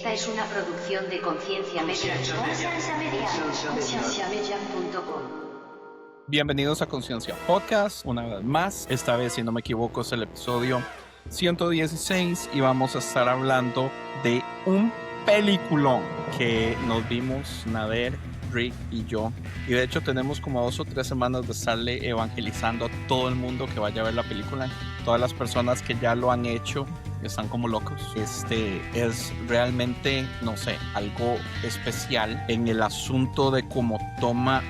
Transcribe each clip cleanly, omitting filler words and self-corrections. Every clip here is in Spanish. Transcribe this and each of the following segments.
Esta es una producción de Conciencia Media. Concienciamedia.com. Bienvenidos a Conciencia Podcast, una vez más. Esta vez, si no me equivoco, es el episodio 116 y vamos a estar hablando de un peliculón que nos vimos Nader, Rick y yo. Y de hecho tenemos como 2 o 3 semanas de estarle evangelizando a todo el mundo que vaya a ver la película. Todas las personas que ya lo han hecho están como locos. Es realmente, no sé, algo especial en el asunto de cómo toma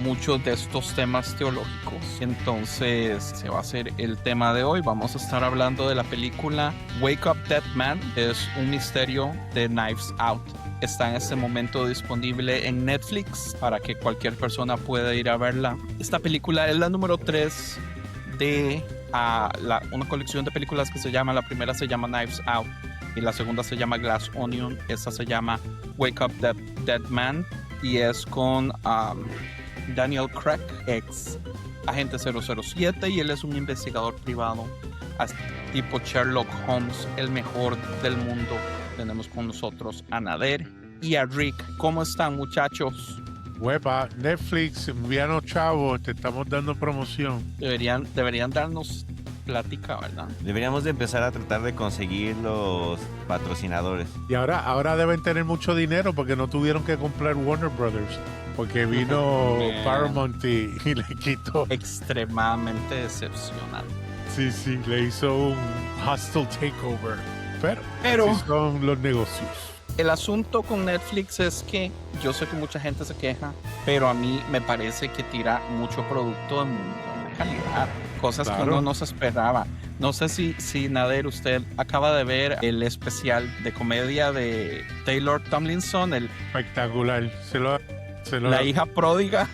muchos de estos temas teológicos. Entonces se va a ser el tema de hoy. Vamos a estar hablando de la película Wake Up Dead Man. Es un misterio de Knives Out. Está en este momento disponible en Netflix para que cualquier persona pueda ir a verla. Esta película es la número 3 de una colección de películas que la primera se llama Knives Out y la segunda se llama Glass Onion. Esta se llama Wake Up Dead Man y es con Daniel Craig, ex agente 007, y él es un investigador privado tipo Sherlock Holmes, el mejor del mundo. Tenemos con nosotros a Nader y a Rick. ¿Cómo están, muchachos? Huepa, Netflix, envíanos chavos, te estamos dando promoción. Deberían darnos plática, ¿verdad? Deberíamos de empezar a tratar de conseguir los patrocinadores. Y ahora deben tener mucho dinero porque no tuvieron que comprar Warner Brothers. Porque vino Paramount y le quitó. Extremadamente decepcionante. Sí, le hizo un hostile takeover. Pero así son los negocios. El asunto con Netflix es que yo sé que mucha gente se queja, pero a mí me parece que tira mucho producto de muy buena calidad. Cosas que uno no se esperaba. No sé si Nader, usted acaba de ver el especial de comedia de Taylor Tomlinson, espectacular. La hija pródiga.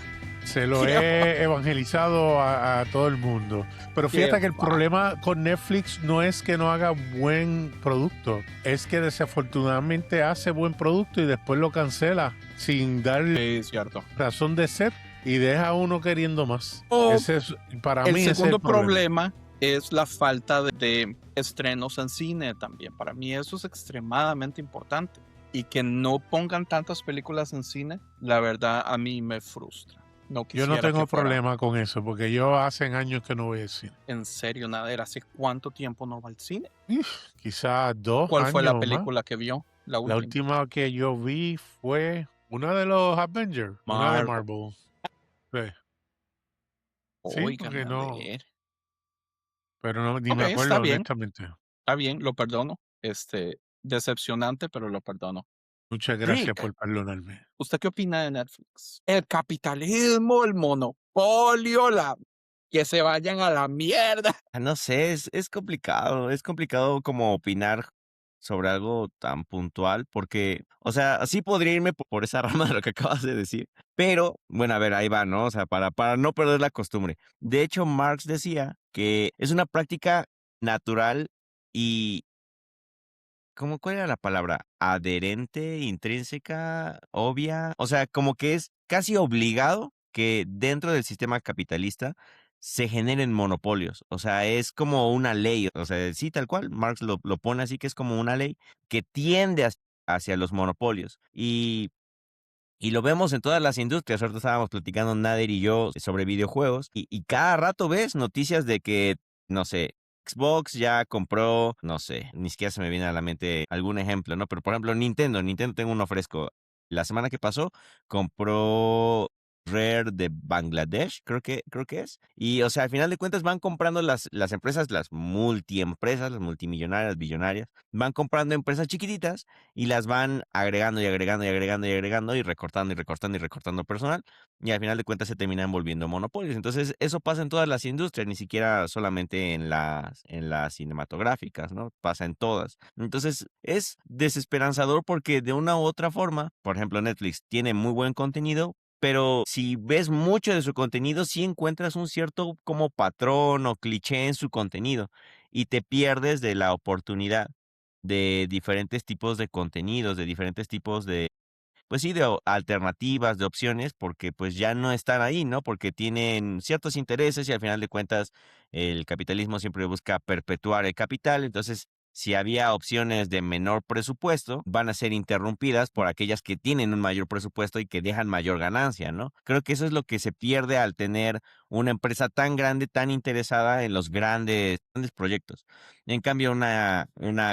Se lo he evangelizado a todo el mundo. Pero fíjate que el problema con Netflix no es que no haga buen producto, es que desafortunadamente hace buen producto y después lo cancela sin darle razón de ser y deja a uno queriendo más. Ese es, para mí, el segundo problema es la falta de estrenos en cine también. Para mí eso es extremadamente importante. Y que no pongan tantas películas en cine, la verdad a mí me frustra. Yo no tengo problema con eso, porque yo hace años que no voy al cine. ¿En serio, Nader? ¿Hace cuánto tiempo no va al cine? Quizás 2 años. ¿Cuál fue la película que vio? La última que yo vi fue una de los Avengers, una de Marvel. Sí, porque no. Pero no, ni me acuerdo honestamente. Está bien, lo perdono. Decepcionante, pero lo perdono. Muchas gracias por perdonarme. ¿Usted qué opina de Netflix? El capitalismo, el monopolio, que se vayan a la mierda. No sé, es complicado. Es complicado como opinar sobre algo tan puntual porque, o sea, sí podría irme por esa rama de lo que acabas de decir. Pero, bueno, a ver, ahí va, ¿no? O sea, para no perder la costumbre. De hecho, Marx decía que es una práctica natural y... ¿cuál era la palabra? Adherente, intrínseca, obvia. O sea, como que es casi obligado que dentro del sistema capitalista se generen monopolios. O sea, es como una ley. O sea, sí, tal cual. Marx lo pone así, que es como una ley que tiende hacia los monopolios. Y lo vemos en todas las industrias. Ahorita estábamos platicando Nader y yo sobre videojuegos. Y cada rato ves noticias de que, no sé, Xbox ya compró, no sé, ni siquiera se me viene a la mente algún ejemplo, ¿no? Pero por ejemplo, Nintendo tengo uno fresco. La semana que pasó compró Rare de Bangladesh, creo que es. Y, o sea, al final de cuentas van comprando las empresas, las multiempresas, las multimillonarias, billonarias, van comprando empresas chiquititas y las van agregando y agregando y agregando y agregando y recortando y recortando y recortando personal. Y al final de cuentas se terminan volviendo monopolios. Entonces, eso pasa en todas las industrias, ni siquiera solamente en las cinematográficas, ¿no? Pasa en todas. Entonces, es desesperanzador porque de una u otra forma, por ejemplo, Netflix tiene muy buen contenido, pero si ves mucho de su contenido, sí encuentras un cierto como patrón o cliché en su contenido y te pierdes de la oportunidad de diferentes tipos de contenidos, de diferentes tipos de, pues sí, de alternativas, de opciones, porque pues ya no están ahí, ¿no? Porque tienen ciertos intereses y al final de cuentas el capitalismo siempre busca perpetuar el capital, entonces si había opciones de menor presupuesto, van a ser interrumpidas por aquellas que tienen un mayor presupuesto y que dejan mayor ganancia, ¿no? Creo que eso es lo que se pierde al tener una empresa tan grande, tan interesada en los grandes proyectos. En cambio, una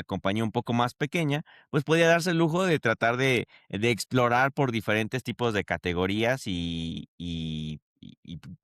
compañía un poco más pequeña, pues podía darse el lujo de tratar de explorar por diferentes tipos de categorías y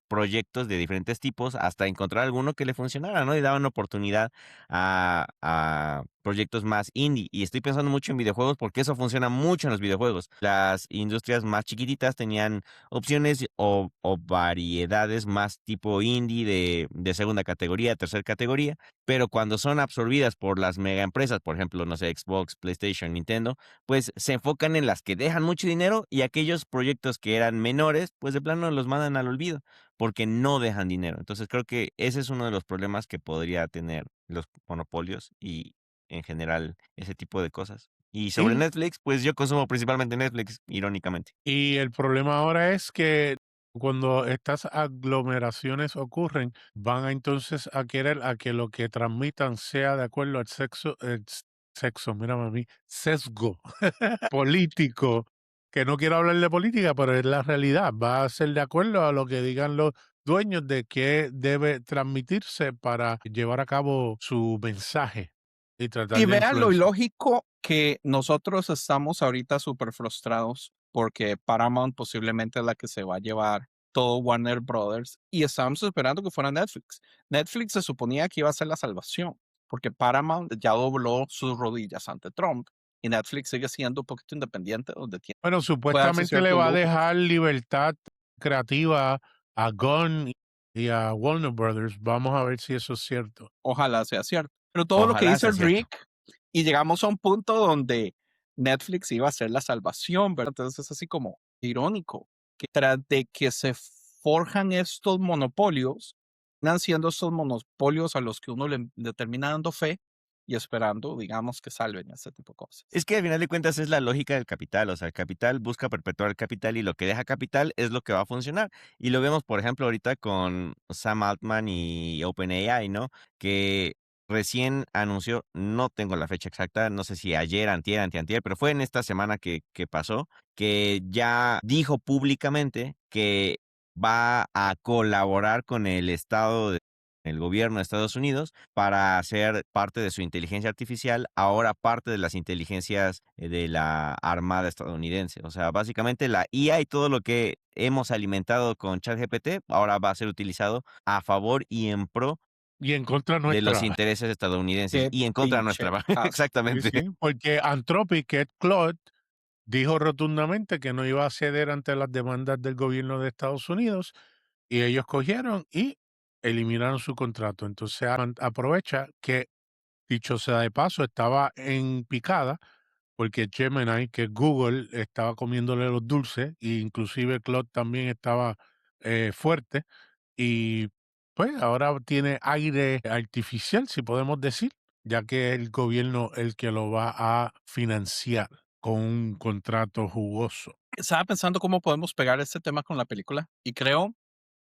proyectos de diferentes tipos hasta encontrar alguno que le funcionara, ¿no? Y daban oportunidad a proyectos más indie. Y estoy pensando mucho en videojuegos porque eso funciona mucho en los videojuegos. Las industrias más chiquititas tenían opciones o variedades más tipo indie de segunda categoría, tercera categoría, pero cuando son absorbidas por las mega empresas, por ejemplo, no sé, Xbox, PlayStation, Nintendo, pues se enfocan en las que dejan mucho dinero y aquellos proyectos que eran menores, pues de plano los mandan al olvido porque no dejan dinero. Entonces creo que ese es uno de los problemas que podría tener los monopolios y en general ese tipo de cosas. Y sobre Sí, Netflix, pues yo consumo principalmente Netflix, irónicamente. y el problema ahora es que cuando estas aglomeraciones ocurren, van a entonces a querer a que lo que transmitan sea de acuerdo al sexo, mírame a mí, sesgo político, que no quiero hablar de política, pero es la realidad. Va a ser de acuerdo a lo que digan los dueños de qué debe transmitirse para llevar a cabo su mensaje y tratar Y de vean lo influenciar. ilógico que nosotros estamos ahorita súper frustrados porque Paramount posiblemente es la que se va a llevar todo Warner Brothers y estábamos esperando que fuera Netflix. Netflix se suponía que iba a ser la salvación porque Paramount ya dobló sus rodillas ante Trump y Netflix sigue siendo un poquito independiente donde Bueno, puede darse supuestamente le ciertos va a lujos. dejar libertad creativa a Gunn y a Warner Brothers. Vamos a ver si eso es cierto. Ojalá sea cierto. Pero todo lo que Ojalá dice sea cierto. Rick, y llegamos a un punto donde Netflix iba a ser la salvación, ¿verdad? Entonces es así como irónico, que tras de que se forjan estos monopolios, van siendo estos monopolios a los que uno le termina dando fe y esperando, digamos, que salven ese tipo de cosas. Es que al final de cuentas es la lógica del capital, o sea, el capital busca perpetuar el capital y lo que deja capital es lo que va a funcionar. Y lo vemos, por ejemplo, ahorita con Sam Altman y OpenAI, ¿no? Que recién anunció, no tengo la fecha exacta, no sé si ayer, antier, anteantier, pero fue en esta semana que pasó, que ya dijo públicamente que va a colaborar con el Estado el gobierno de Estados Unidos para hacer parte de su inteligencia artificial, ahora parte de las inteligencias de la Armada estadounidense. O sea, básicamente la IA y todo lo que hemos alimentado con ChatGPT ahora va a ser utilizado a favor y en pro Y en contra de los nuestra. intereses estadounidenses Qué y en contra nuestra. pinchejazo. Sí, Exactamente. sí, porque Anthropic, que es Claude, dijo rotundamente que no iba a ceder ante las demandas del gobierno de Estados Unidos y ellos cogieron y eliminaron su contrato. Entonces aprovecha que, dicho sea de paso, estaba en picada porque Gemini, que es Google, estaba comiéndole los dulces e inclusive Claude también estaba fuerte y pues ahora tiene aire artificial, si podemos decir, ya que es el gobierno el que lo va a financiar con un contrato jugoso. Estaba pensando cómo podemos pegar este tema con la película y creo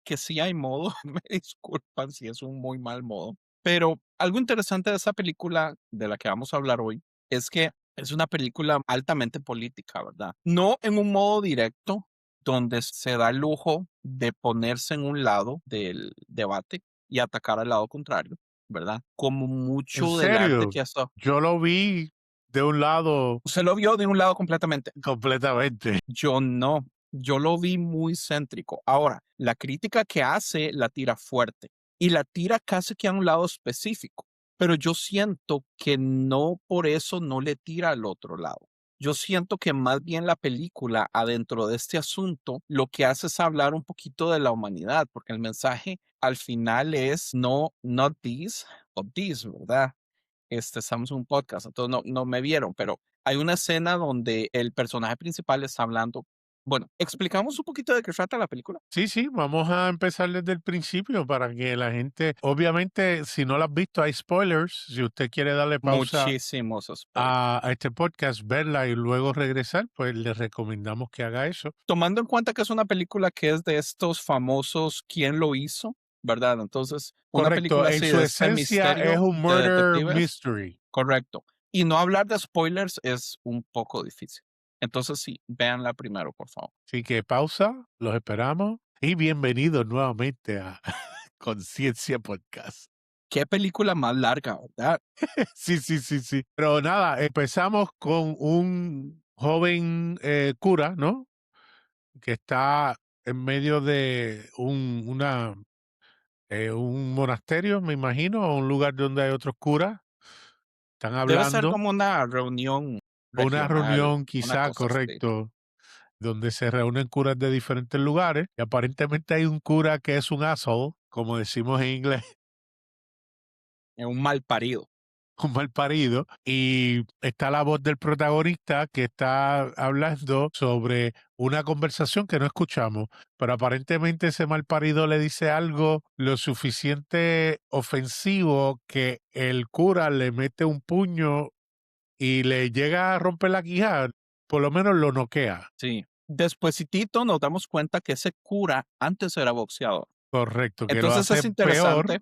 que sí hay modo, me disculpan si es un muy mal modo, pero algo interesante de esa película de la que vamos a hablar hoy es que es una película altamente política, ¿verdad? No en un modo directo donde se da el lujo de ponerse en un lado del debate y atacar al lado contrario, ¿verdad? Como En mucho del arte serio, que hasta yo lo vi de un lado se lo vio de un lado completamente. completamente. Yo no, yo lo vi muy céntrico. Ahora, la crítica que hace la tira fuerte y la tira casi que a un lado específico, pero yo siento que no por eso no le tira al otro lado. Yo siento que más bien la película adentro de este asunto lo que hace es hablar un poquito de la humanidad, porque el mensaje al final es no, not this, but this, ¿verdad? Estamos en un podcast, entonces no me vieron, pero hay una escena donde el personaje principal está hablando. Bueno, explicamos un poquito de qué trata la película. Sí, sí, vamos a empezar desde el principio para que la gente, obviamente, si no lo has visto, hay spoilers. Si usted quiere darle pausa Muchísimos spoilers. a este podcast, verla y luego regresar, pues le recomendamos que haga eso. Tomando en cuenta que es una película que es de estos famosos ¿Quién lo hizo? ¿verdad? Entonces, una Correcto, película en así su de este esencia es misterio un de murder detectives, mystery. correcto. Y no hablar de spoilers es un poco difícil. Entonces, sí, véanla primero, por favor. Así que pausa, los esperamos y bienvenidos nuevamente a Conciencia Podcast. ¿Qué película más larga, verdad? Sí, sí, sí, sí. Pero nada, empezamos con un joven cura, ¿no? Que está en medio de un monasterio, me imagino, o un lugar donde hay otros curas. Están Debe ser hablando, como una reunión o una regional, reunión una quizá, cosa así. correcto, donde se reúnen curas de diferentes lugares. Y aparentemente hay un cura que es un asshole, como decimos en inglés, Es un mal parido. un mal parido, y está la voz del protagonista que está hablando sobre una conversación que no escuchamos, pero aparentemente ese mal parido le dice algo lo suficiente ofensivo que el cura le mete un puño y le llega a romper la quijada, por lo menos lo noquea. Sí. Despuesitito nos damos cuenta que ese cura antes era boxeador. Correcto, que lo Entonces hace es peor, interesante.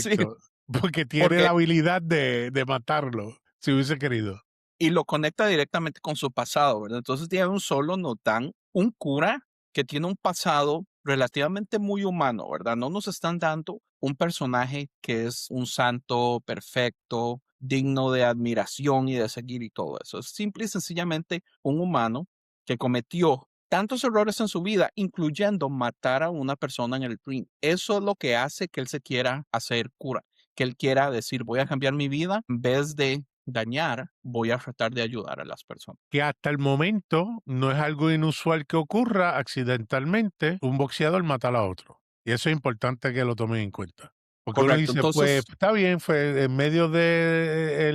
Sí, correcto, porque tiene porque la habilidad de matarlo, si hubiese querido. y lo conecta directamente con su pasado, ¿verdad? Entonces tiene un solo nos dan un cura que tiene un pasado relativamente muy humano, ¿verdad? No nos están dando un personaje que es un santo perfecto, digno de admiración y de seguir y todo eso. Es simple y sencillamente un humano que cometió tantos errores en su vida, incluyendo matar a una persona en el ring. Eso es lo que hace que él se quiera hacer cura, que él quiera decir, voy a cambiar mi vida en vez de dañar, voy a tratar de ayudar a las personas. Que hasta el momento no es algo inusual que ocurra accidentalmente un boxeador matar a otro. Y eso es importante que lo tomen en cuenta. Porque uno Correcto. dice, pues Entonces, está bien, fue en medio de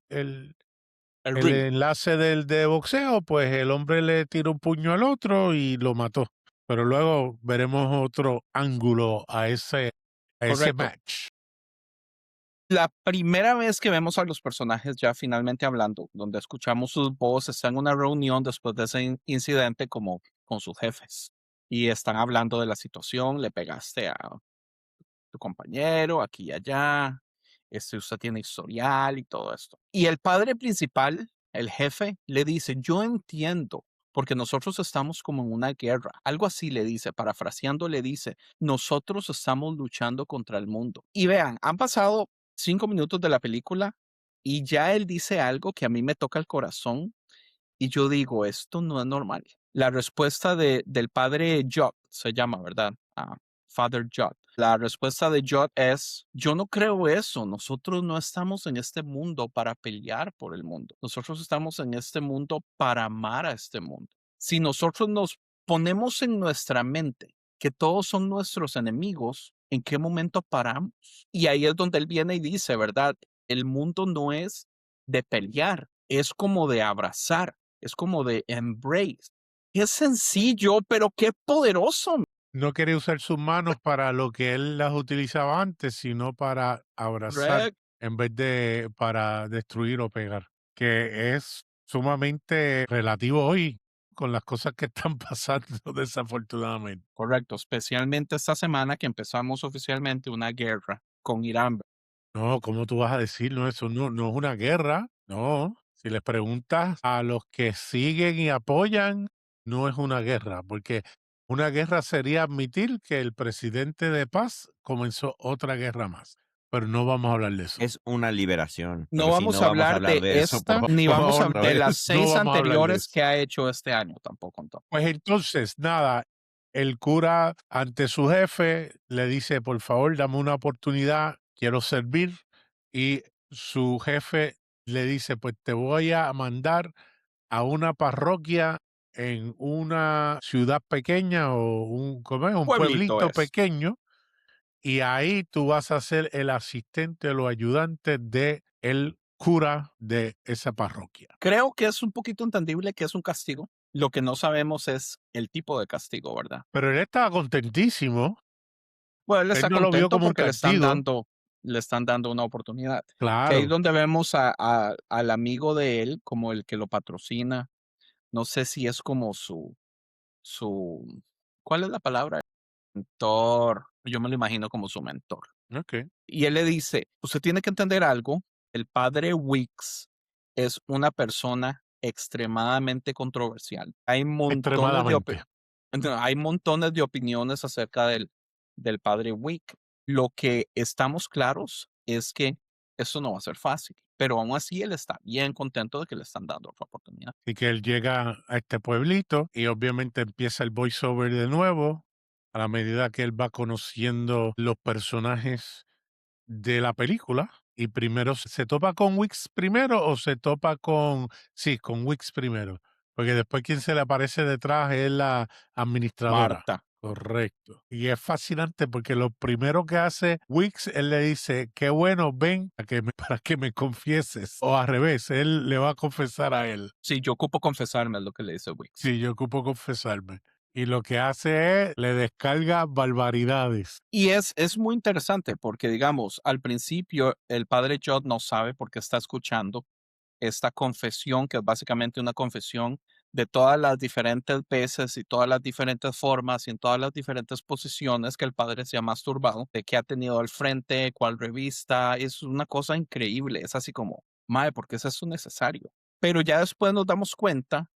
el el ring, enlace de boxeo, pues el hombre le tiró un puño al otro y lo mató. Pero luego veremos otro ángulo a ese correcto. match. La primera vez que vemos a los personajes ya finalmente hablando, donde escuchamos sus voces, están en una reunión después de ese incidente como con sus jefes y están hablando de la situación, le pegaste a tu compañero aquí y allá, usted tiene historial y todo esto. Y el padre principal, el jefe, le dice, yo entiendo, porque nosotros estamos como en una guerra. Algo así le dice, parafraseando le dice, nosotros estamos luchando contra el mundo. Y vean, han pasado 5 minutos de la película y ya él dice algo que a mí me toca el corazón y yo digo, esto no es normal. La respuesta del padre Jot se llama, ¿verdad? Father Jot. La respuesta de Jot es, yo no creo eso. Nosotros no estamos en este mundo para pelear por el mundo. Nosotros estamos en este mundo para amar a este mundo. Si nosotros nos ponemos en nuestra mente que todos son nuestros enemigos, ¿en qué momento paramos? Y ahí es donde él viene y dice, ¿verdad? El mundo no es de pelear, es como de abrazar, es como de embrace. Es sencillo, pero qué poderoso. No quería usar sus manos para lo que él las utilizaba antes, sino para abrazar Correcto. en vez de para destruir o pegar, que es sumamente relativo hoy con las cosas que están pasando desafortunadamente. Correcto, especialmente esta semana que empezamos oficialmente una guerra con Irán. No, ¿cómo tú vas a decir? No, eso no es una guerra, no. Si les preguntas a los que siguen y apoyan, no es una guerra, porque una guerra sería admitir que el presidente de paz comenzó otra guerra más. Pero no vamos a hablar de eso. Es una liberación, No pero sí, vamos no a vamos a hablar hablar de de eso, esta, ni Por vamos a favor, hablar de las no 6 vamos a hablar de anteriores eso. que ha hecho este año tampoco. Entonces. Pues entonces, nada, el cura ante su jefe le dice, por favor, dame una oportunidad, quiero servir. Y su jefe le dice, pues te voy a mandar a una parroquia en una ciudad pequeña o ¿cómo es? Un Pueblito pueblito es. pequeño, y ahí tú vas a ser el asistente o ayudante de el cura de esa parroquia. Creo que es un poquito entendible que es un castigo. Lo que no sabemos es el tipo de castigo, ¿verdad? Pero él estaba contentísimo, Bueno, él él está no lo vio contento como un porque castigo, le están dando una oportunidad. Que ahí es claro. donde vemos al amigo de él como el que lo patrocina. No sé si es como su, ¿cuál es la palabra? Mentor, Yo me lo imagino como su mentor. Ok. Y él le dice, usted tiene que entender algo, el padre Wicks es una persona extremadamente controversial. Extremadamente. Hay montones de opiniones acerca del padre Wick. Lo que estamos claros es que eso no va a ser fácil, pero aún así él está bien contento de que le están dando otra oportunidad. Y que él llega a este pueblito y obviamente empieza el voiceover de nuevo a la medida que él va conociendo los personajes de la película. Y primero se topa con Wix primero o se topa con, sí, con Wix primero. Porque después quien se le aparece detrás es la administradora. Marta. Correcto. Y es fascinante porque lo primero que hace Wix, él le dice, qué bueno, ven para que me confieses. O al revés, él le va a confesar a él. Sí, yo ocupo confesarme, es lo que le dice Wicks. Sí, yo ocupo confesarme. Y lo que hace es, le descarga barbaridades. Y es muy interesante porque, digamos, al principio el padre Judd no sabe por qué está escuchando esta confesión, que es básicamente una confesión de todas las diferentes veces y todas las diferentes formas y en todas las diferentes posiciones que el padre se ha masturbado, de que ha tenido al frente, cuál revista, es una cosa increíble, es así como, mae, ¿por qué es eso necesario? Pero ya después nos damos cuenta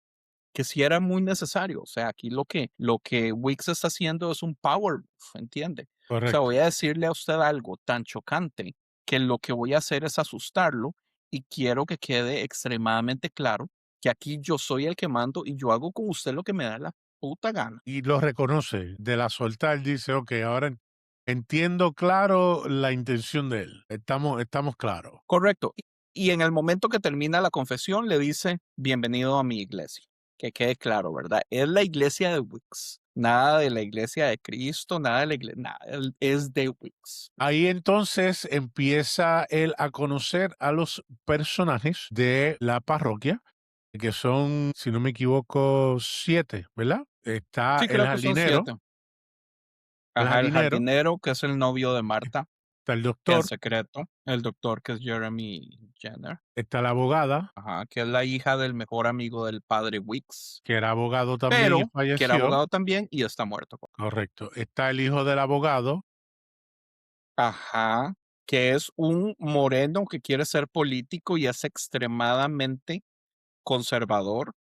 que sí era muy necesario, o sea, aquí lo que Wix está haciendo es un power move, ¿entiende? O sea, Correcto. voy a decirle a usted algo tan chocante que lo que voy a hacer es asustarlo y quiero que quede extremadamente claro que aquí yo soy el que mando y yo hago con usted lo que me da la puta gana. Y lo reconoce. De la suelta, él dice, ok, ahora entiendo claro la intención de él. Estamos claros. Correcto. Y en el momento que termina la confesión le dice, bienvenido a mi iglesia. Que quede claro, ¿verdad? Es la iglesia de Wix. Nada de la iglesia de Cristo, nada de la iglesia, nada, él es de Wix. Ahí entonces empieza él a conocer a los personajes de la parroquia, que son, si no me equivoco, 7, ¿verdad? Está Sí, el creo que son jardinero, 7. Ajá, el jardinero, que es el novio de Marta, está el en doctor, secreto. El doctor, que es Jeremy Jenner. está la abogada, Ajá, que es la hija del mejor amigo del padre Wicks, que era abogado también y pero que era falleció. abogado también y está muerto. Correcto. Está el hijo del abogado, Ajá, que es un moreno que quiere ser político y es extremadamente conservador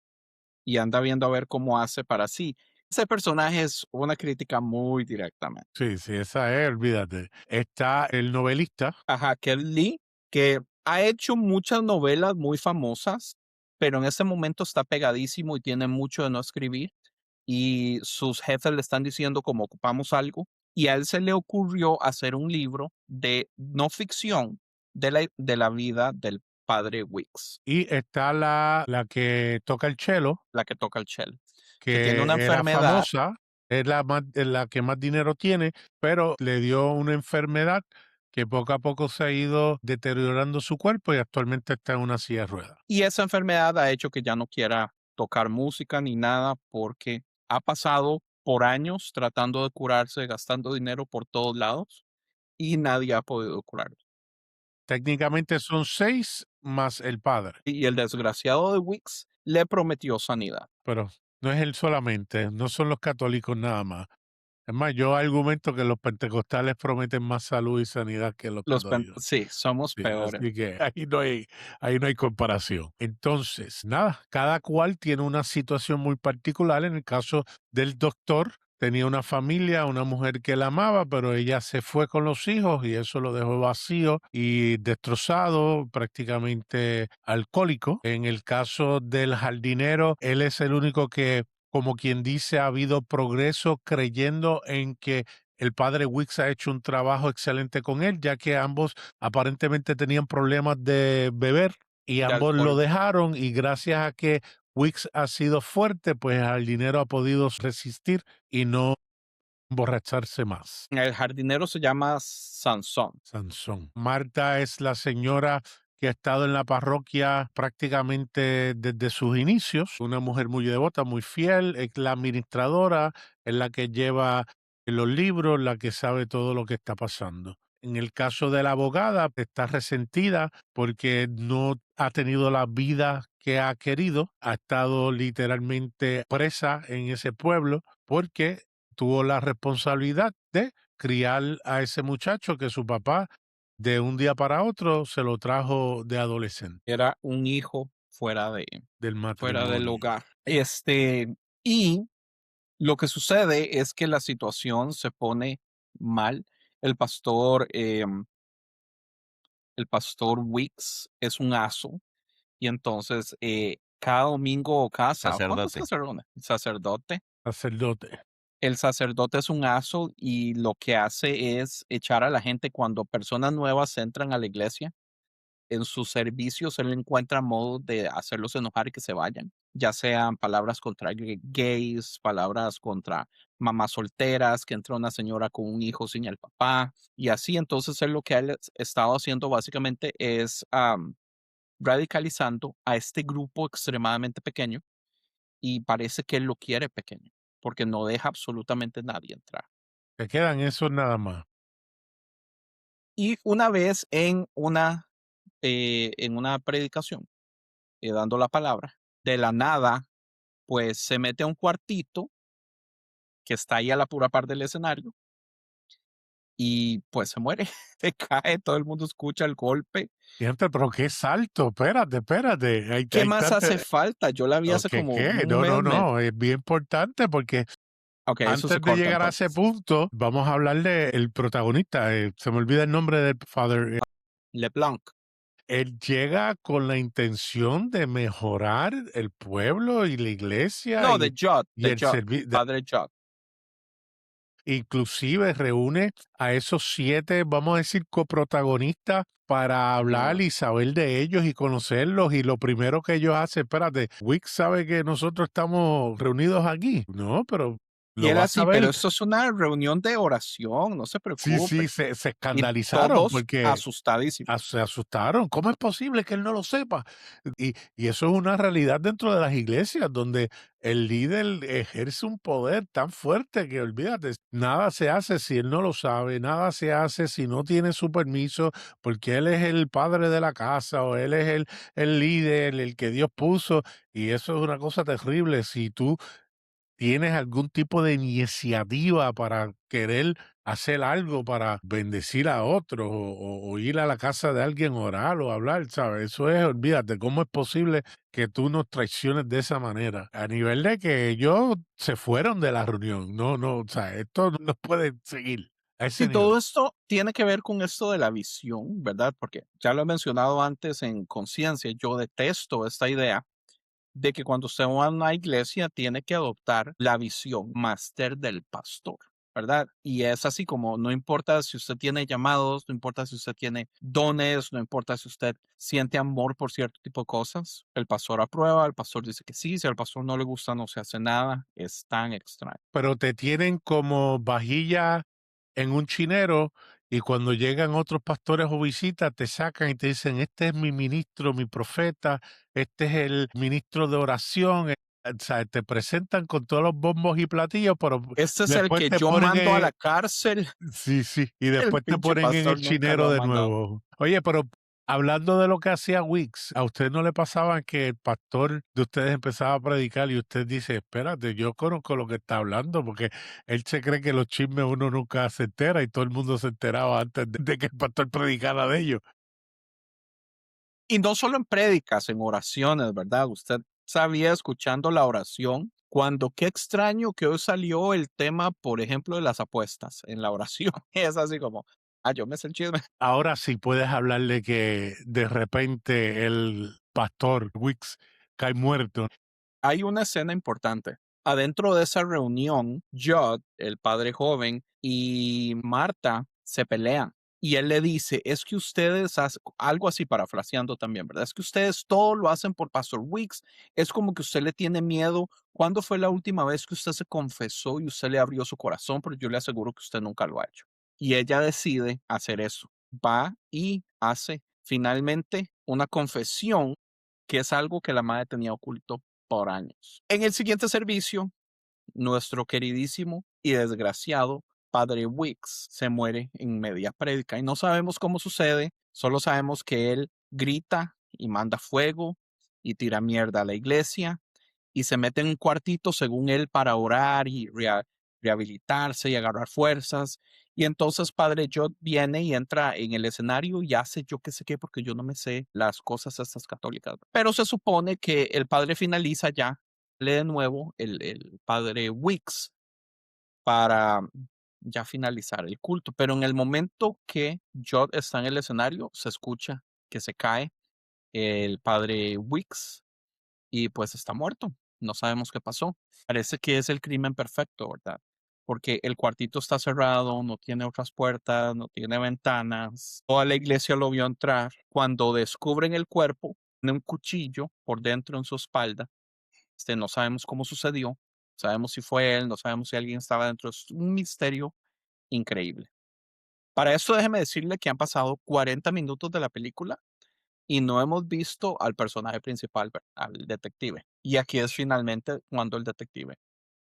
y anda viendo a ver cómo hace para sí. Ese personaje es una crítica muy directamente. sí, sí, esa es, olvídate. Está el novelista, Ajá, que es Lee, que ha hecho muchas novelas muy famosas, pero en ese momento está pegadísimo y tiene mucho de no escribir y sus jefes le están diciendo como ocupamos algo y a él se le ocurrió hacer un libro de no ficción de la vida del padre Wicks, y está la que toca el cello, la que toca el cello, que tiene una que era enfermedad. famosa, es la que más dinero tiene, pero le dio una enfermedad que poco a poco se ha ido deteriorando su cuerpo y actualmente está en una silla de ruedas. Y esa enfermedad ha hecho que ya no quiera tocar música ni nada porque ha pasado por años tratando de curarse, gastando dinero por todos lados y nadie ha podido curarlo. Técnicamente son 6 más el padre, Y el desgraciado de Wicks le prometió sanidad. pero no es él solamente, no son los católicos nada más. Es más, yo argumento que los pentecostales prometen más salud y sanidad que los católicos. Sí, somos Sí, peores. así que ahí no hay comparación. Entonces, nada, cada cual tiene una situación muy particular. En el caso del doctor, tenía una familia, una mujer que la amaba, pero ella se fue con los hijos y eso lo dejó vacío y destrozado, prácticamente alcohólico. En el caso del jardinero, él es el único que, como quien dice, ha habido progreso creyendo en que el padre Wicks ha hecho un trabajo excelente con él, ya que ambos aparentemente tenían problemas de beber y De ambos lo alcohol. dejaron y gracias a que Wicks ha sido fuerte, pues el dinero ha podido resistir y no emborracharse más. El jardinero se llama Sansón. Sansón. Marta es la señora que ha estado en la parroquia prácticamente desde sus inicios, una mujer muy devota, muy fiel, es la administradora, es la que lleva los libros, la que sabe todo lo que está pasando. En el caso de la abogada, está resentida porque no ha tenido la vida que ha querido, ha estado literalmente presa en ese pueblo porque tuvo la responsabilidad de criar a ese muchacho que su papá de un día para otro se lo trajo de adolescente Era un hijo del fuera del matrimonio. hogar. Y lo que sucede es que la situación se pone mal. El pastor, el pastor Weeks es un aso y entonces cada domingo o cada sábado, ¿cuándo Sacerdote. se reúne? El sacerdote. Sacerdote. El sacerdote es un aso y lo que hace es echar a la gente cuando personas nuevas entran a la iglesia. En sus servicios él encuentra modos de hacerlos enojar y que se vayan, ya sean palabras contra gays, palabras contra mamás solteras, que entra una señora con un hijo sin el papá, y así. Entonces él lo que ha estado haciendo básicamente es radicalizando a este grupo extremadamente pequeño y parece que él lo quiere pequeño, porque no deja absolutamente nadie entrar. Te quedan esos nada más. Y una vez en una predicación, dando la palabra, de la nada, pues se mete a un cuartito que está ahí a la pura par del escenario y pues se muere, se cae, todo el mundo escucha el golpe. Fíjate, pero qué salto, espérate. ¿Qué más hace falta? Yo la vi hace ¿Qué, como qué? un mes. No, es bien importante porque Ok, eso se antes de corta llegar a ese entonces. punto, vamos a hablar del protagonista. Se me olvida el nombre del father. LeBlanc. Él llega con la intención de mejorar el pueblo y la iglesia No, de Judd, y el servicio. padre Judd. Inclusive reúne a esos 7, vamos a decir, coprotagonistas para hablar y saber de ellos y conocerlos. Y lo primero que ellos hacen, espérate, Wick sabe que nosotros estamos reunidos aquí. No, pero Y lo él va a así, pero saber. esto es una reunión de oración, no se preocupe. Sí, se Y escandalizaron todos porque asustadísimos. se asustaron. ¿Cómo es posible que él no lo sepa? Y eso es una realidad dentro de las iglesias, donde el líder ejerce un poder tan fuerte que olvídate, nada se hace si él no lo sabe, nada se hace si no tiene su permiso, porque él es el padre de la casa o él es el líder, el que Dios puso. Y eso es una cosa terrible. Si tú tienes algún tipo de iniciativa para querer hacer algo para bendecir a otros o ir a la casa de alguien a orar o hablar, ¿sabes? Eso es, olvídate, ¿cómo es posible que tú nos traiciones de esa manera? A nivel de que ellos se fueron de la reunión, no, o sea, esto no puede seguir a ese Sí, nivel. todo esto tiene que ver con esto de la visión, ¿verdad? Porque ya lo he mencionado antes en Conciencia, yo detesto esta idea de que cuando usted va a una iglesia tiene que adoptar la visión máster del pastor, ¿verdad? Y es así como no importa si usted tiene llamados, no importa si usted tiene dones, no importa si usted siente amor por cierto tipo de cosas, el pastor aprueba, el pastor dice que sí, si al pastor no le gusta no se hace nada, es tan extraño. Pero te tienen como vajilla en un chinero y cuando llegan otros pastores o visitas te sacan y te dicen, este es mi ministro, mi profeta, este es el ministro de oración. O sea, te presentan con todos los bombos y platillos, pero Este es el después que te yo ponen mando a la cárcel, sí, y el después te pinche ponen en el pastor nunca lo chinero ha de mandado. nuevo. Oye, pero hablando de lo que hacía Wicks, ¿a usted no le pasaba que el pastor de ustedes empezaba a predicar y usted dice, espérate, yo conozco lo que está hablando? Porque él se cree que los chismes uno nunca se entera y todo el mundo se enteraba antes de que el pastor predicara de ellos. Y no solo en prédicas, en oraciones, ¿verdad? Usted sabía escuchando la oración cuando qué extraño que hoy salió el tema, por ejemplo, de las apuestas en la oración. Es así como, yo me sé el chisme. Ahora sí puedes hablarle que de repente el pastor Wicks cae muerto. Hay una escena importante. Adentro de esa reunión, Judd, el padre joven, y Marta se pelean. Y él le dice, es que ustedes hacen, algo así parafraseando también, ¿verdad? Es que ustedes todo lo hacen por Pastor Weeks. Es como que usted le tiene miedo. ¿Cuándo fue la última vez que usted se confesó y usted le abrió su corazón? Pero yo le aseguro que usted nunca lo ha hecho. Y ella decide hacer eso. Va y hace finalmente una confesión, que es algo que la madre tenía oculto por años. En el siguiente servicio, nuestro queridísimo y desgraciado padre Wicks se muere en media prédica y no sabemos cómo sucede, solo sabemos que él grita y manda fuego y tira mierda a la iglesia y se mete en un cuartito según él para orar y rehabilitarse y agarrar fuerzas Y entonces Padre Jod viene y entra en el escenario y hace yo qué sé qué, porque yo no me sé las cosas estas católicas. Pero se supone que el padre finaliza ya, lee de nuevo el Padre Wicks para ya finalizar el culto. Pero en el momento que Jod está en el escenario, se escucha que se cae el Padre Wicks y pues está muerto. No sabemos qué pasó. Parece que es el crimen perfecto, ¿verdad? Porque el cuartito está cerrado, no tiene otras puertas, no tiene ventanas. Toda la iglesia lo vio entrar. Cuando descubren el cuerpo, tiene un cuchillo por dentro en su espalda. No sabemos cómo sucedió. Sabemos si fue él, no sabemos si alguien estaba dentro. Es un misterio increíble. Para esto déjeme decirle que han pasado 40 minutos de la película y no hemos visto al personaje principal, al detective. Y aquí es finalmente cuando el detective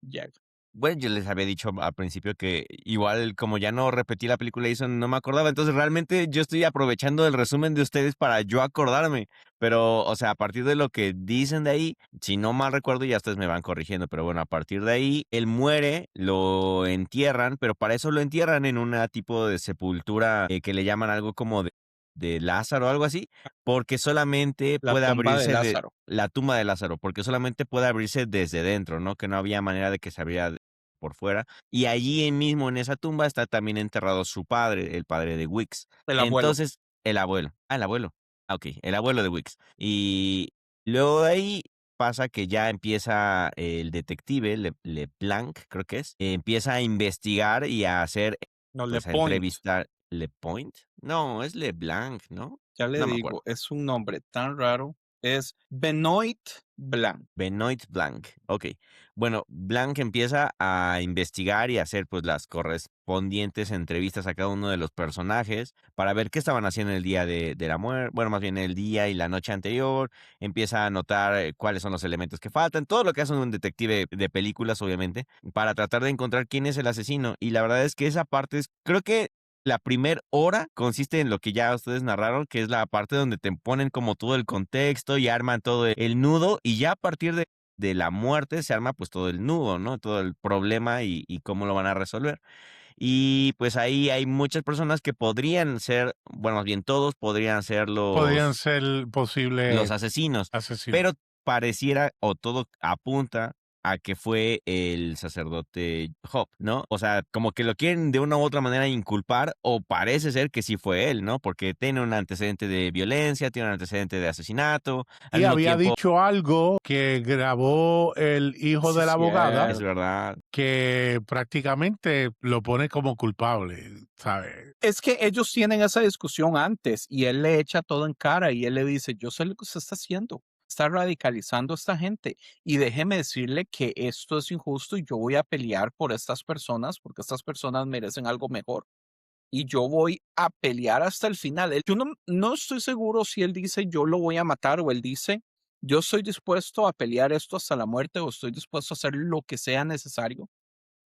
llega. Bueno, yo les había dicho al principio que igual como ya no repetí la película y eso no me acordaba, entonces realmente yo estoy aprovechando el resumen de ustedes para yo acordarme, pero o sea, a partir de lo que dicen de ahí, si no mal recuerdo ya ustedes me van corrigiendo, pero bueno, a partir de ahí él muere, lo entierran, pero para eso lo entierran en una tipo de sepultura que le llaman algo como de Lázaro o algo así, porque solamente La puede tumba de abrirse Lázaro. la tumba de Lázaro, porque solamente puede abrirse desde dentro, ¿no? Que no había manera de que se abriera por fuera. Y allí mismo en esa tumba está también enterrado su padre, el padre de Wicks. El abuelo. Entonces, el abuelo. Ah, el abuelo. Ah, ok, el abuelo de Wicks. Y luego de ahí pasa que ya empieza el detective, LeBlanc, creo que es, empieza a investigar y a hacer, No, Le pues a Point. entrevistar. ¿LePoint? No, es LeBlanc, ¿no? Ya le No me acuerdo. digo, es un nombre tan raro. Es Benoit Blanc. Benoit Blanc. Ok. Bueno, Blanc empieza a investigar y a hacer pues las correspondientes entrevistas a cada uno de los personajes para ver qué estaban haciendo el día de la muerte, bueno, más bien el día y la noche anterior. Empieza a notar cuáles son los elementos que faltan, todo lo que hace un detective de películas, obviamente, para tratar de encontrar quién es el asesino. Y la verdad es que esa parte es, creo que la primer hora consiste en lo que ya ustedes narraron, que es la parte donde te ponen como todo el contexto y arman todo el nudo, y ya a partir de la muerte se arma pues todo el nudo, ¿no? Todo el problema y cómo lo van a resolver. Y pues ahí hay muchas personas que podrían ser, bueno, más bien todos podrían ser Podrían ser los posibles asesinos, asesinos. pero pareciera o todo apunta a que fue el sacerdote Job, ¿no? O sea, como que lo quieren de una u otra manera inculpar o parece ser que sí fue él, ¿no? Porque tiene un antecedente de violencia, tiene un antecedente de asesinato, al Y mismo había tiempo, dicho algo que grabó el hijo Sí, de la abogada, es verdad. que prácticamente lo pone como culpable, ¿sabes? Es que ellos tienen esa discusión antes y él le echa todo en cara y él le dice, yo sé lo que usted está haciendo, está radicalizando a esta gente y déjeme decirle que esto es injusto y yo voy a pelear por estas personas porque estas personas merecen algo mejor y yo voy a pelear hasta el final. Yo no estoy seguro si él dice yo lo voy a matar o él dice yo estoy dispuesto a pelear esto hasta la muerte o estoy dispuesto a hacer lo que sea necesario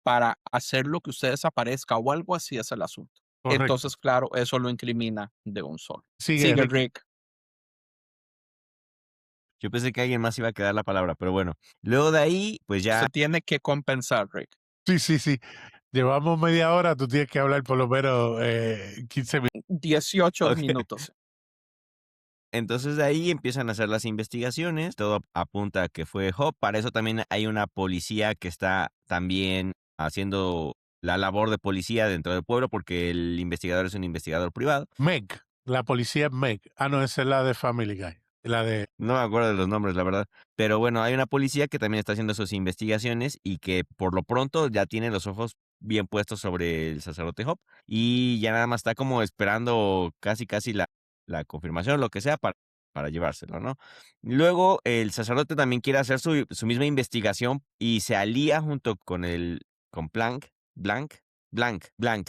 para hacer lo que usted desaparezca o algo así es el asunto. Correcto. Entonces, claro, eso lo incrimina de un solo. Sigue, Sigue Rick. Rick. Yo pensé que alguien más iba a quedar la palabra, pero bueno. Luego de ahí, pues ya, Se tiene que compensar, Rick. Sí, sí, sí. Llevamos media hora, tú tienes que hablar por lo menos 15 minutos. 18 ok. minutos. Entonces de ahí empiezan a hacer las investigaciones, todo apunta a que fue Job, para eso también hay una policía que está también haciendo la labor de policía dentro del pueblo porque el investigador es un investigador privado. Meg, la policía es Meg. Ah, no, esa es la de Family Guy. La de... No me acuerdo de los nombres, la verdad. Pero bueno, hay una policía que también está haciendo sus investigaciones y que por lo pronto ya tiene los ojos bien puestos sobre el sacerdote Job y ya nada más está como esperando casi la confirmación, lo que sea, para llevárselo, ¿no? Luego el sacerdote también quiere hacer su misma investigación y se alía junto con Blanc,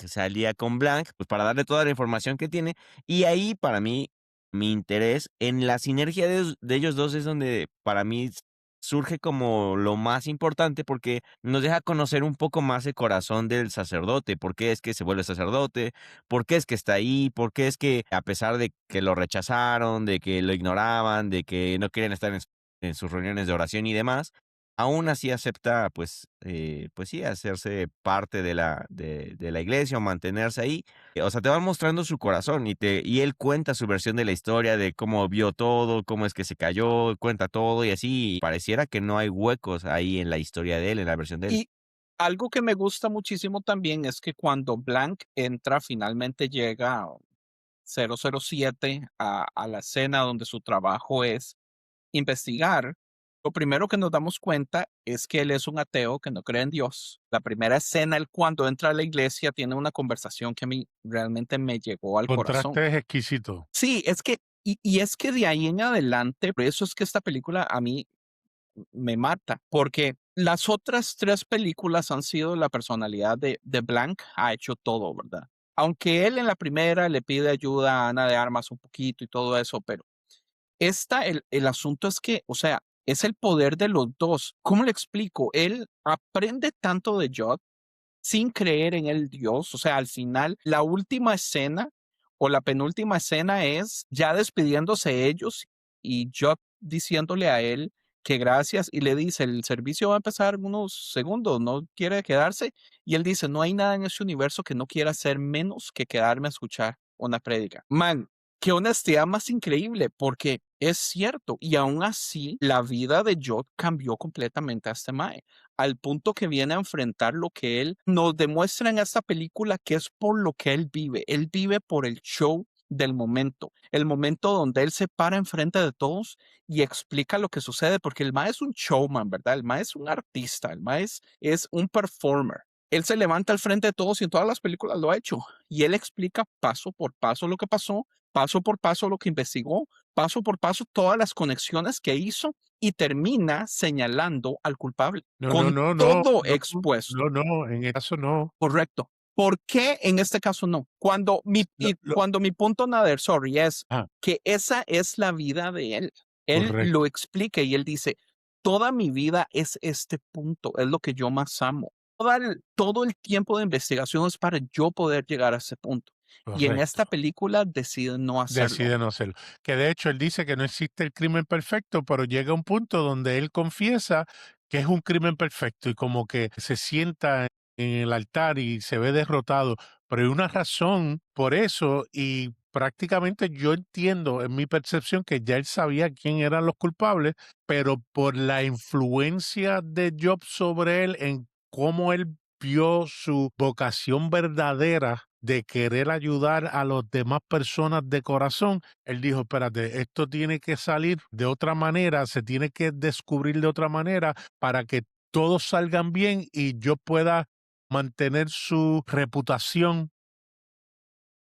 se alía con Blanc, pues para darle toda la información que tiene y ahí para mí mi interés en la sinergia de ellos dos es donde para mí surge como lo más importante porque nos deja conocer un poco más el corazón del sacerdote, por qué es que se vuelve sacerdote, por qué es que está ahí, por qué es que a pesar de que lo rechazaron, de que lo ignoraban, de que no querían estar en sus reuniones de oración y demás, aún así acepta, pues sí, hacerse parte de la iglesia o mantenerse ahí. O sea, te van mostrando su corazón y él cuenta su versión de la historia de cómo vio todo, cómo es que se cayó, cuenta todo y así. Pareciera que no hay huecos ahí en la historia de él, en la versión de él. Y algo que me gusta muchísimo también es que cuando Blank entra, finalmente llega 007 a la escena donde su trabajo es investigar. Lo primero que nos damos cuenta es que él es un ateo que no cree en Dios. La primera escena, él cuando entra a la iglesia tiene una conversación que a mí realmente me llegó al corazón. Contraste es exquisito. Sí, es que, y es que de ahí en adelante, por eso es que esta película a mí me mata, porque las otras tres películas han sido la personalidad de Blanc, ha hecho todo, ¿verdad? Aunque él en la primera le pide ayuda a Ana de Armas un poquito y todo eso, pero el asunto es que, o sea, es el poder de los dos. ¿Cómo le explico? Él aprende tanto de Jod sin creer en el Dios. O sea, al final, la última escena o la penúltima escena es ya despidiéndose ellos y Job diciéndole a él que gracias y le dice, el servicio va a empezar en unos segundos, ¿no quiere quedarse? Y él dice, no hay nada en ese universo que no quiera hacer menos que quedarme a escuchar una prédica. Man, qué honestidad más increíble, porque es cierto, y aún así la vida de Job cambió completamente a este mae al punto que viene a enfrentar lo que él nos demuestra en esta película, que es por lo que él vive. Él vive por el show del momento, el momento donde él se para enfrente de todos y explica lo que sucede, porque el mae es un showman, ¿verdad? El mae es un artista, el mae es un performer. Él se levanta al frente de todos y en todas las películas lo ha hecho. Y él explica paso por paso lo que pasó, paso por paso lo que investigó, paso por paso todas las conexiones que hizo y termina señalando al culpable No, no, con no, no, todo no, expuesto. no, no, en el caso no. Correcto. ¿Por qué en este caso no? Lo Cuando mi punto, Nader, sorry, es ah, que esa es la vida de él. Él lo correcto. explica y él dice, toda mi vida es este punto, es lo que yo más amo. Todo el tiempo de investigación es para yo poder llegar a ese punto. Y en Correcto. esta película decide no hacerlo. Decide no hacerlo. Que de hecho él dice que no existe el crimen perfecto, pero llega un punto donde él confiesa que es un crimen perfecto y como que se sienta en el altar y se ve derrotado. Pero hay una razón por eso y prácticamente yo entiendo en mi percepción que ya él sabía quién eran los culpables, pero por la influencia de Job sobre él en cómo él vio su vocación verdadera de querer ayudar a las demás personas de corazón, él dijo, espérate, esto tiene que salir de otra manera, se tiene que descubrir de otra manera para que todos salgan bien y yo pueda mantener su reputación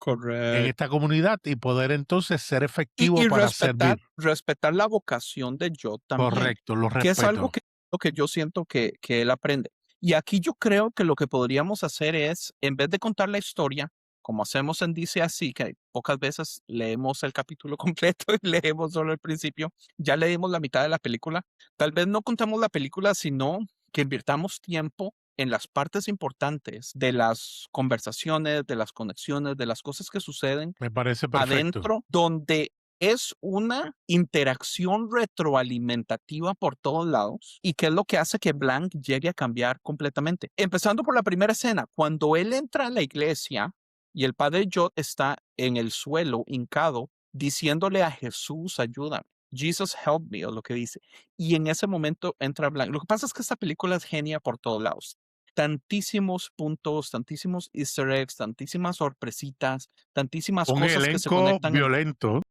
en esta Correcto. comunidad y poder entonces ser Y, efectivo y para servir. respetar la vocación de yo también, Correcto, lo que es algo respeto. lo que yo siento que él aprende. Y aquí yo creo que lo que podríamos hacer es, en vez de contar la historia, como hacemos en Dice Así, que pocas veces leemos el capítulo completo y leemos solo el principio, ya leímos la mitad de la película, tal vez no contamos la película, sino que invirtamos tiempo en las partes importantes de las conversaciones, de las conexiones, de las cosas que suceden Me parece perfecto. adentro, donde es una interacción retroalimentativa por todos lados y que es lo que hace que Blanc llegue a cambiar completamente. Empezando por la primera escena, cuando él entra a la iglesia y el padre Jod está en el suelo hincado diciéndole a Jesús, ayúdame. Jesus help me, o lo que dice. Y en ese momento entra Blanc. Lo que pasa es que esta película es genia por todos lados. Tantísimos puntos, tantísimos easter eggs, tantísimas sorpresitas, tantísimas Un cosas que se elenco conectan en violento.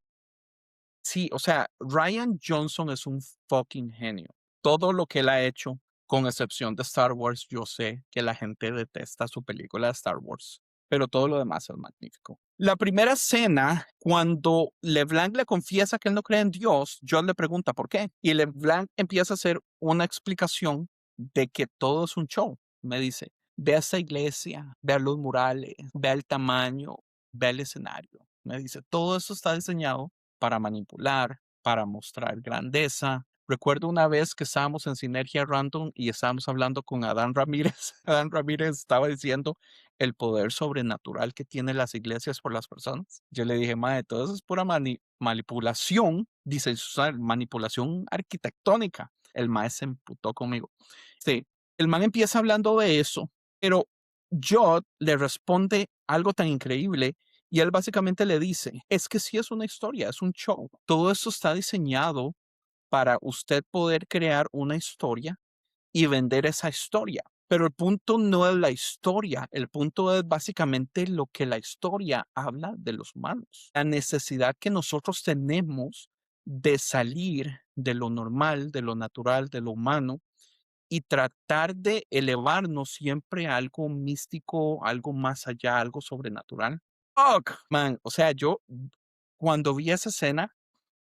sí, o sea, Ryan Johnson es un fucking genio. Todo lo que él ha hecho, con excepción de Star Wars, yo sé que la gente detesta su película de Star Wars, pero todo lo demás es magnífico. La primera escena, cuando LeBlanc le confiesa que él no cree en Dios, John le pregunta por qué. Y LeBlanc empieza a hacer una explicación de que todo es un show. Me dice, ve a esta iglesia, ve a los murales, ve el tamaño, ve el escenario. Me dice, todo eso está diseñado para manipular, para mostrar grandeza. Recuerdo una vez que estábamos en Sinergia Random y estábamos hablando con Adán Ramírez. Adán Ramírez estaba diciendo el poder sobrenatural que tienen las iglesias por las personas. Yo le dije, madre, todo eso es pura manipulación, dice, manipulación arquitectónica. el man se emputó conmigo. Sí, el man empieza hablando de eso, pero Jod le responde algo tan increíble y él básicamente le dice, es que sí es una historia, es un show. Todo eso está diseñado para usted poder crear una historia y vender esa historia. Pero el punto no es la historia, el punto es básicamente lo que la historia habla de los humanos. La necesidad que nosotros tenemos de salir de lo normal, de lo natural, de lo humano y tratar de elevarnos siempre a algo místico, algo más allá, algo sobrenatural. Fuck, man, o sea, yo cuando vi esa escena,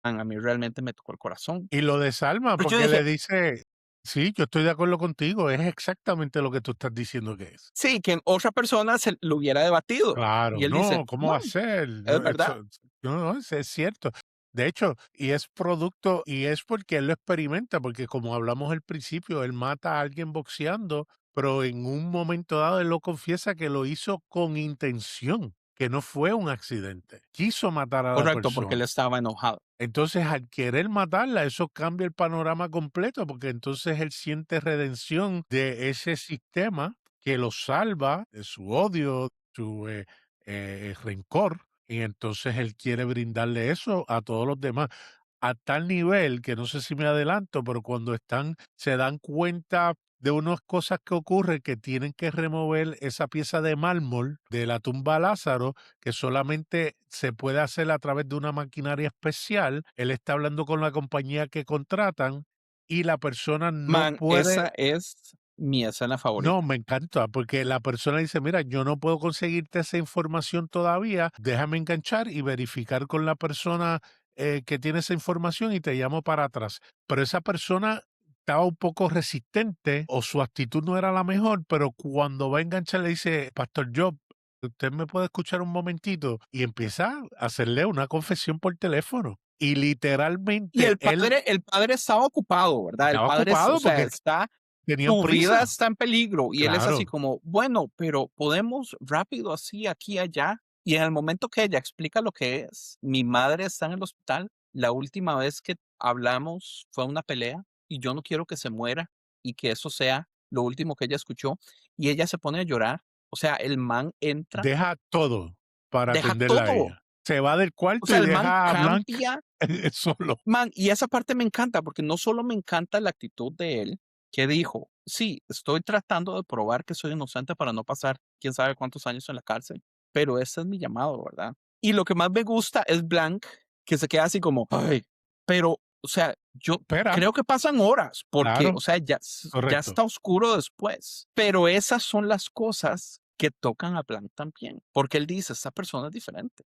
man, a mí realmente me tocó el corazón. Y lo desarma Pues yo porque dije, le dice, sí, yo estoy de acuerdo contigo, es exactamente lo que tú estás diciendo que es. sí, que otra persona se lo hubiera debatido. Y Claro, él dice, no, ¿cómo no, va a ser? es No, verdad. no, no, es cierto. De hecho, y es producto, y es porque él lo experimenta, porque como hablamos al principio, él mata a alguien boxeando, pero en un momento dado él lo confiesa que lo hizo con intención, que no fue un accidente. Quiso matar a la Correcto, porque él persona. estaba enojado. Entonces, al querer matarla, eso cambia el panorama completo, porque entonces él siente redención de ese sistema que lo salva de su odio, su rencor, y entonces él quiere brindarle eso a todos los demás. A tal nivel que no sé si me adelanto, pero cuando se dan cuenta de unas cosas que ocurren, que tienen que remover esa pieza de mármol de la tumba de Lázaro, que solamente se puede hacer a través de una maquinaria especial. Él está hablando con la compañía que contratan y la persona no Man, esa puede. es mi escena No, favorita. me encanta, porque la persona dice, mira, yo no puedo conseguirte esa información todavía, déjame enganchar y verificar con la persona que tiene esa información y te llamo para atrás. Pero esa persona estaba un poco resistente o su actitud no era la mejor, pero cuando va a enganchar le dice, Pastor Job, ¿usted me puede escuchar un momentito? Y empieza a hacerle una confesión por teléfono. Y Y literalmente él el padre estaba ocupado, ¿verdad? El estaba padre, o ocupado sea, porque está, tenían su vida prisa. está en peligro. Y él es así Claro. como, bueno, pero podemos rápido así, aquí, allá. Y en el momento que ella explica lo que es, mi madre está en el hospital. La última vez que hablamos fue una pelea y yo no quiero que se muera y que eso sea lo último que ella escuchó. Y ella se pone a llorar. O sea, el man entra, Deja todo para deja atenderla a todo. ella. Se va del O cuarto sea, y el man deja a Blanc cambia. solo. Man, y esa parte me encanta, porque no solo me encanta la actitud de él, que dijo, sí, estoy tratando de probar que soy inocente para no pasar quién sabe cuántos años en la cárcel, pero ese es mi llamado, ¿verdad? Y lo que más me gusta es Blanc, que se queda así como, ay, pero, o sea, yo Espera, creo que pasan horas, porque, o claro, sea, ya correcto. está oscuro después, pero esas son las cosas que tocan a Blanc también, porque él dice, esta persona es diferente.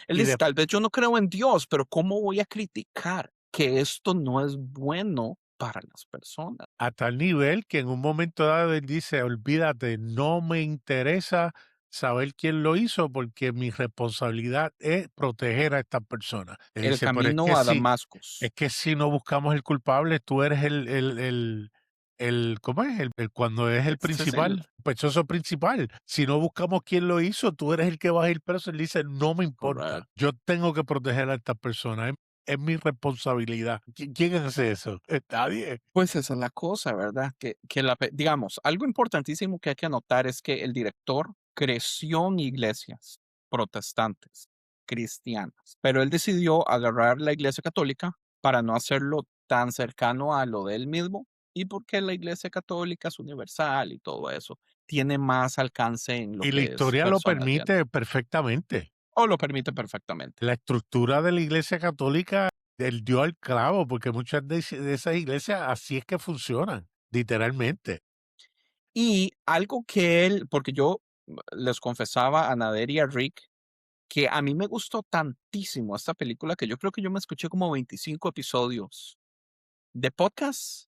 Él Y dice, de tal vez yo no creo en Dios, pero ¿cómo voy a criticar que esto no es bueno para las personas? a tal nivel que en un momento dado él dice, olvídate, no me interesa saber quién lo hizo porque mi responsabilidad es proteger a estas personas. Él El dice, pero camino a Damascus. es que si no buscamos el culpable, tú eres ¿cómo es? Cuando es el Este es el principal, sospechoso principal. Si no buscamos quién lo hizo, tú eres el que vas a ir preso. Él dice, no me importa. correcto. Yo tengo que proteger a estas personas. Es mi responsabilidad. ¿Quién hace eso? Nadie. Pues esa es la cosa, ¿verdad? Digamos, algo importantísimo que hay que anotar es que el director creció en iglesias protestantes, cristianas, pero él decidió agarrar la iglesia católica para no hacerlo tan cercano a lo de él mismo y porque la iglesia católica es universal y todo eso, tiene más alcance en lo Y la que es historia lo personas, permite perfectamente. o lo permite perfectamente. La estructura de la iglesia católica, él dio al clavo, porque muchas de esas iglesias así es que funcionan, literalmente. Y algo que él, porque yo les confesaba a Nader y a Rick que a mí me gustó tantísimo esta película que yo creo que yo me escuché como 25 episodios de podcast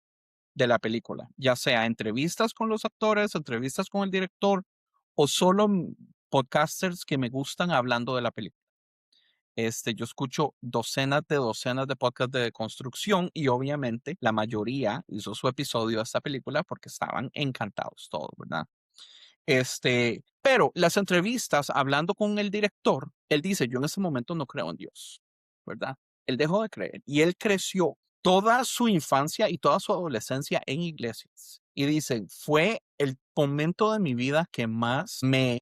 de la película, ya sea entrevistas con los actores, entrevistas con el director o solo podcasters que me gustan hablando de la película. Yo escucho docenas de podcasts de construcción y obviamente la mayoría hizo su episodio de esta película porque estaban encantados todos, ¿verdad? Pero las entrevistas, hablando con el director, él dice, yo en ese momento no creo en Dios, ¿verdad? Él dejó de creer y él creció toda su infancia y toda su adolescencia en iglesias. Y dicen, fue el momento de mi vida que más me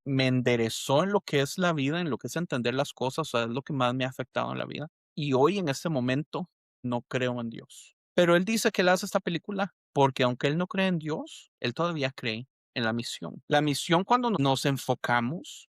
enderezó en lo que es la vida, en lo que es entender las cosas, o sea, es lo que más me ha afectado en la vida. Y hoy en este momento no creo en Dios. Pero él dice que él hace esta película porque aunque él no cree en Dios, él todavía cree en la misión. La misión cuando nos enfocamos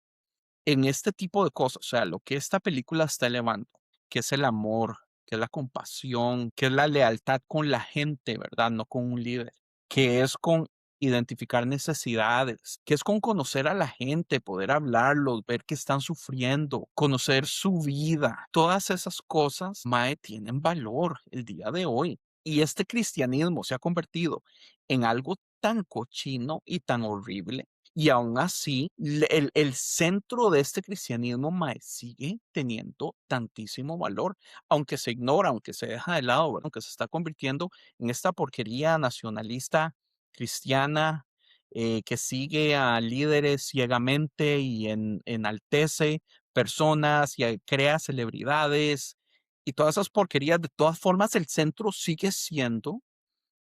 en este tipo de cosas, o sea, lo que esta película está elevando, que es el amor, que es la compasión, que es la lealtad con la gente, ¿verdad? No con un líder, que es con identificar necesidades, que es con conocer a la gente, poder hablarlos, ver que están sufriendo, conocer su vida. Todas esas cosas, Mae, tienen valor el día de hoy. Y este cristianismo se ha convertido en algo tan cochino y tan horrible y aún así, el centro de este cristianismo mae, sigue teniendo tantísimo valor, aunque se ignora, aunque se deja de lado, ¿verdad? Aunque se está convirtiendo en esta porquería nacionalista cristiana que sigue a líderes ciegamente y enaltece personas y crea celebridades y todas esas porquerías. De todas formas, el centro sigue siendo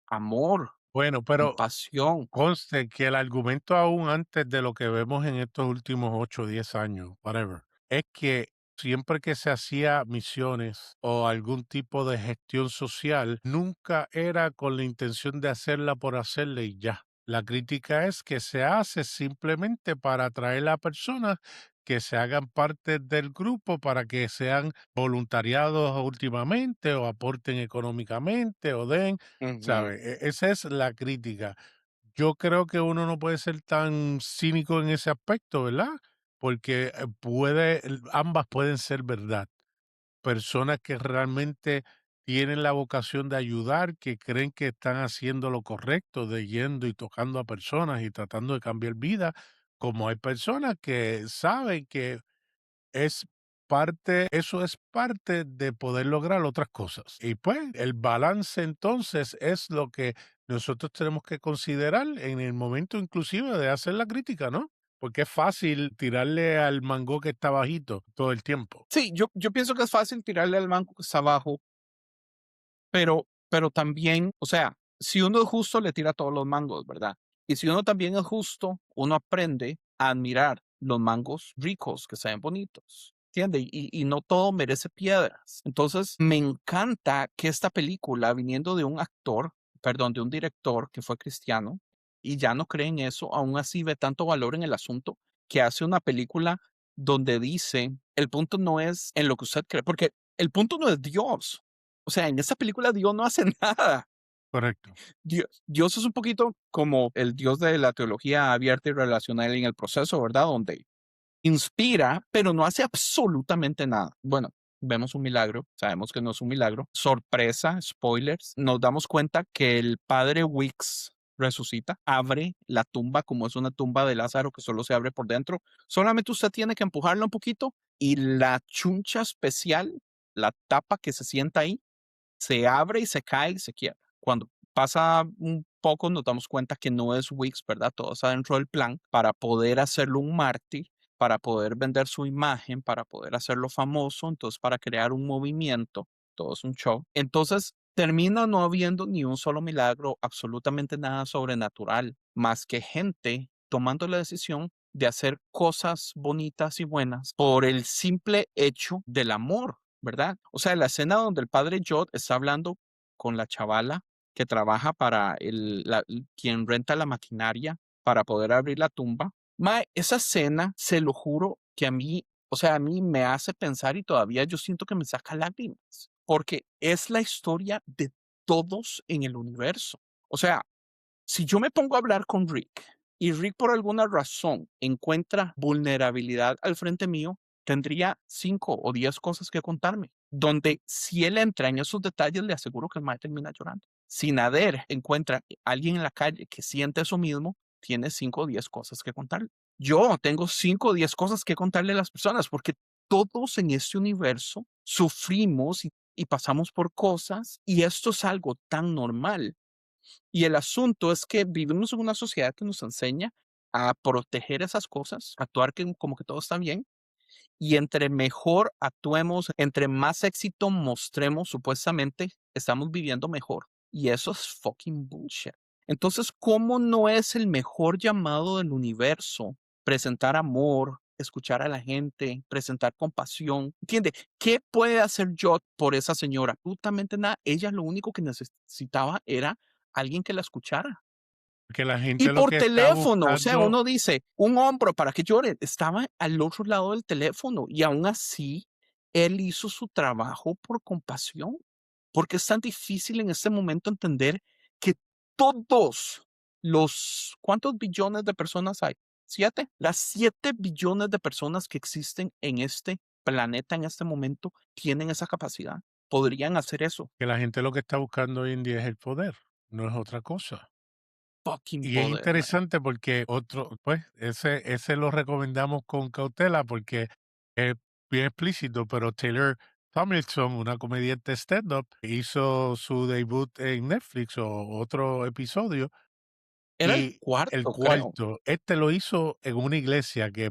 amor, Bueno, pero compasión. conste que el argumento aún antes de lo que vemos en estos últimos 8 o 10 años, whatever, es que siempre que se hacía misiones o algún tipo de gestión social, nunca era con la intención de hacerla por hacerla y ya. La crítica es que se hace simplemente para atraer a personas que se hagan parte del grupo para que sean voluntariados últimamente o aporten económicamente o den, Ujú. ¿sabe? Esa es la crítica. Yo creo que uno no puede ser tan cínico en ese aspecto, ¿verdad? Porque ambas pueden ser verdad. Personas que realmente tienen la vocación de ayudar, que creen que están haciendo lo correcto, de yendo y tocando a personas y tratando de cambiar vidas, como hay personas que saben que eso es parte de poder lograr otras cosas. Y pues el balance entonces es lo que nosotros tenemos que considerar en el momento inclusive de hacer la crítica, ¿no? Porque es fácil tirarle al mango que está bajito todo el tiempo. Sí, yo pienso que es fácil tirarle al banco que está abajo, pero también, o sea, si uno es justo, le tira todos los mangos, ¿verdad? Y si uno también es justo, uno aprende a admirar los mangos ricos, que se ven bonitos, ¿entiende? Y no todo merece piedras. Entonces, me encanta que esta película, viniendo de un actor, perdón, de un director que fue cristiano y ya no cree en eso, aún así ve tanto valor en el asunto que hace una película donde dice, el punto no es en lo que usted cree, porque el punto no es Dios. O sea, en esta película Dios no hace nada. Correcto. Dios es un poquito como el Dios de la teología abierta y relacional en el proceso, ¿verdad? Donde inspira, pero no hace absolutamente nada. Bueno, vemos un milagro, sabemos que no es un milagro. Sorpresa, spoilers, nos damos cuenta que el padre Wicks resucita, abre la tumba como es una tumba de Lázaro que solo se abre por dentro. Solamente usted tiene que empujarla un poquito y la chuncha especial, la tapa que se sienta ahí, se abre y se cae y se quiebra. Cuando pasa un poco nos damos cuenta que no es Wix, ¿verdad? Todo está dentro del plan para poder hacerlo un mártir, para poder vender su imagen, para poder hacerlo famoso, entonces para crear un movimiento, todo es un show. Entonces termina no habiendo ni un solo milagro, absolutamente nada sobrenatural, más que gente tomando la decisión de hacer cosas bonitas y buenas por el simple hecho del amor, ¿verdad? O sea, la escena donde el padre Jod está hablando con la chavala que trabaja para quien renta la maquinaria para poder abrir la tumba. Mae, esa escena, se lo juro que a mí, o sea, a mí me hace pensar y todavía yo siento que me saca lágrimas, porque es la historia de todos en el universo. O sea, si yo me pongo a hablar con Rick y Rick por alguna razón encuentra vulnerabilidad al frente mío, tendría 5 o 10 cosas que contarme, donde si él entra en esos detalles, le aseguro que el mae termina llorando. Si Nader encuentra a alguien en la calle que siente eso mismo, tiene 5 o 10 cosas que contarle. Yo tengo 5 o 10 cosas que contarle a las personas porque todos en este universo sufrimos y pasamos por cosas y esto es algo tan normal y el asunto es que vivimos en una sociedad que nos enseña a proteger esas cosas, actuar como que todo está bien. Y entre mejor actuemos, entre más éxito mostremos supuestamente, estamos viviendo mejor. Y eso es fucking bullshit. Entonces, ¿cómo no es el mejor llamado del universo presentar amor, escuchar a la gente, presentar compasión? ¿Entiende? ¿Qué puede hacer yo por esa señora? Absolutamente nada. Ella lo único que necesitaba era alguien que la escuchara. Que la Y gente lo por que está teléfono, o sea, buscando, uno dice, un hombro para que llore, estaba al otro lado del teléfono y aún así él hizo su trabajo por compasión, porque es tan difícil en este momento entender que todos ¿cuántos billones de personas hay? ¿7? Las 7 billones de personas que existen en este planeta en este momento tienen esa capacidad, podrían hacer eso. que la gente lo que está buscando hoy en día es el poder, no es otra cosa. Fucking Y es poder, man. interesante porque pues, ese lo recomendamos con cautela porque es bien explícito, pero Taylor Tomlinson, una comediante stand-up, hizo su debut en Netflix o otro episodio. Era el Y el cuarto, creo. cuarto, este lo hizo en una iglesia que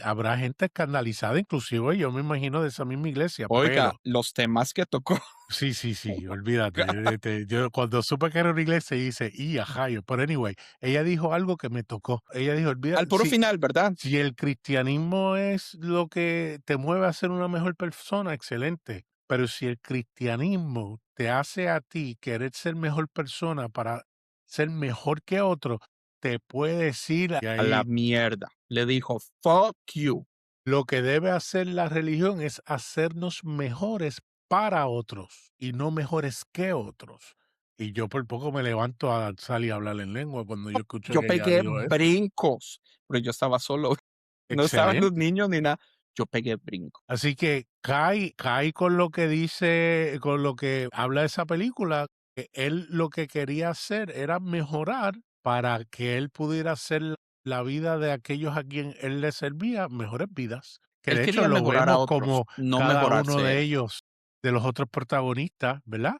habrá gente escandalizada, inclusive yo me imagino de esa misma iglesia, Oiga, pero los temas que tocó. sí, sí, Oh sí, my olvídate. God. Yo cuando supe que era una iglesia hice, y ajá, pero anyway, ella dijo algo que me tocó. Ella dijo, olvida, Al puro final, ¿verdad? si el cristianismo es lo que te mueve a ser una mejor persona, excelente. Pero si el cristianismo te hace a ti querer ser mejor persona para ser mejor que otro, te puedes ir y A la ahí. mierda. Le dijo, fuck you. Lo que debe hacer la religión es hacernos mejores para otros y no mejores que otros. Y yo por poco me levanto a salir a hablar en lengua cuando yo escucho Yo que ella pegué dijo eso. brincos, pero yo estaba solo. No estaban los Excelente. niños ni nada. Yo pegué brincos. Así que cae con lo que dice, con lo que habla esa película, que él lo que quería hacer era mejorar para que él pudiera hacer la vida de aquellos a quien él le servía mejores vidas. Que Él de hecho quería lo mejorar a vemos otros, como no cada uno mejorarse de él. ellos, de los otros protagonistas, ¿verdad?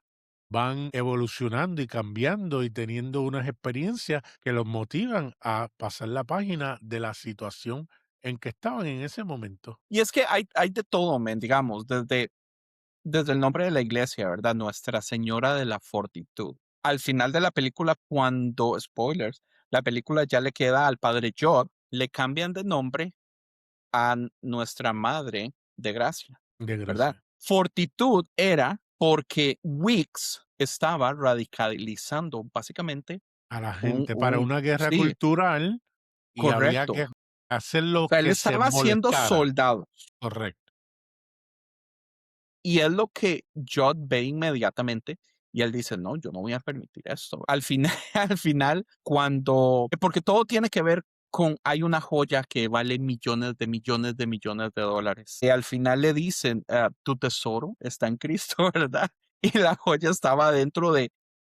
Van evolucionando y cambiando y teniendo unas experiencias que los motivan a pasar la página de la situación en que estaban en ese momento. Y es que hay de todo, men, digamos, desde el nombre de la iglesia, ¿verdad? Nuestra Señora de la Fortitud. Al final de la película, cuando, spoilers, la película ya le queda al padre Job, le cambian de nombre a nuestra Madre de Gracia, De ¿verdad? gracia. Fortitud era porque Wicks estaba radicalizando básicamente A la gente para una guerra sí, cultural y había correcto. que hacer O lo sea, él que se estaba haciendo molestara. soldados. Correcto. Y es lo que Jod ve inmediatamente y él dice, no, yo no voy a permitir esto. Al final, al final, porque todo tiene que ver con, hay una joya que vale millones de millones de millones de dólares. Y al final le dicen, tu tesoro está en Cristo, ¿verdad? Y la joya estaba dentro de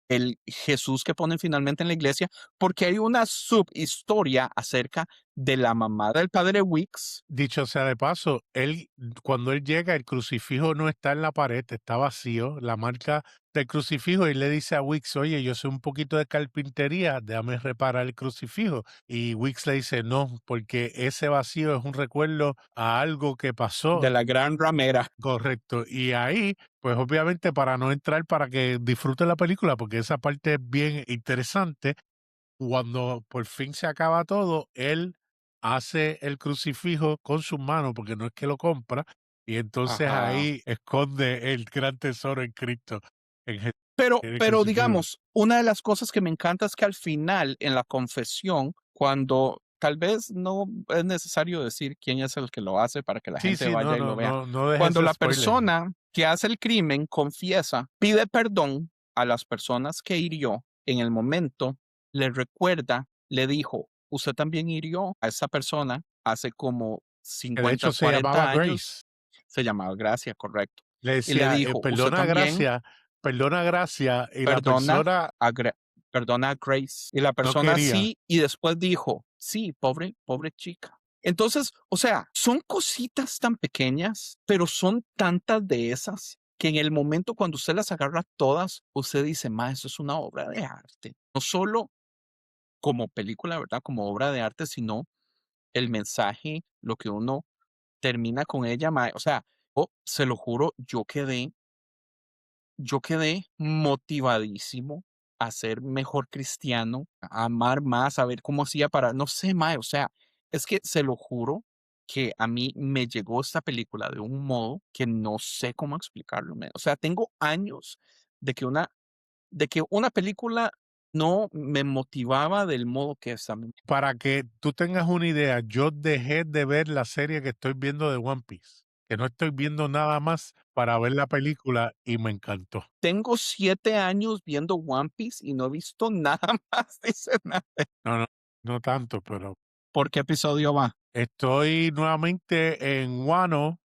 el Jesús que ponen finalmente en la iglesia, porque hay una subhistoria acerca de la mamá del padre Wicks. Dicho sea de paso, cuando él llega, el crucifijo no está en la pared, está vacío, la marca del crucifijo, y le dice a Wix, oye, yo sé un poquito de carpintería, déjame reparar el crucifijo. Y Wix le dice, no, porque ese vacío es un recuerdo a algo que De pasó. la gran ramera. Correcto. Y ahí, pues obviamente para no entrar, para que disfrute la película, porque esa parte es bien interesante, cuando por fin se acaba todo, él hace el crucifijo con sus manos, porque no es que lo compra, y entonces Ajá. ahí esconde el gran tesoro en Cristo, en, en el Pero crucifijo. digamos, una de las cosas que me encanta es que al final, en la confesión, cuando tal vez no es necesario decir quién es el que lo hace para que la Sí, gente sí, vaya y lo vea. no dejes Cuando ese la spoiler. persona que hace el crimen confiesa, pide perdón a las personas que hirió en el momento, le recuerda, le dijo, usted también hirió a esa persona hace como Que de 50, hecho se llamaba 40 años. Grace. Se llamaba Gracia, correcto. Le Y le decía, dijo, usted también perdona gracia, y la perdona persona perdona a Grace. Y la no persona quería. sí, y después dijo, sí, pobre chica. Entonces, o sea, son cositas tan pequeñas, pero son tantas de esas que en el momento cuando usted las agarra todas, usted dice, ma, eso es una obra de arte. No solo como película, ¿verdad? Como obra de arte, sino el mensaje, lo que uno termina con ella, ma. O sea, se lo juro, yo quedé yo quedé motivadísimo a ser mejor cristiano, a amar más, a ver cómo hacía para, no sé, mae, o sea, es que se lo juro que a mí me llegó esta película de un modo que no sé cómo explicarlo, mae. O sea, tengo años de que una película no me motivaba del modo que esta me. Para que tú tengas una idea, yo dejé de ver la serie que estoy viendo de One Piece, que no estoy viendo nada más para ver la película y me encantó. Tengo 7 años viendo One Piece y no he visto nada más, dice nada. No, no, no tanto, pero ¿Por qué episodio va? estoy nuevamente en Wano,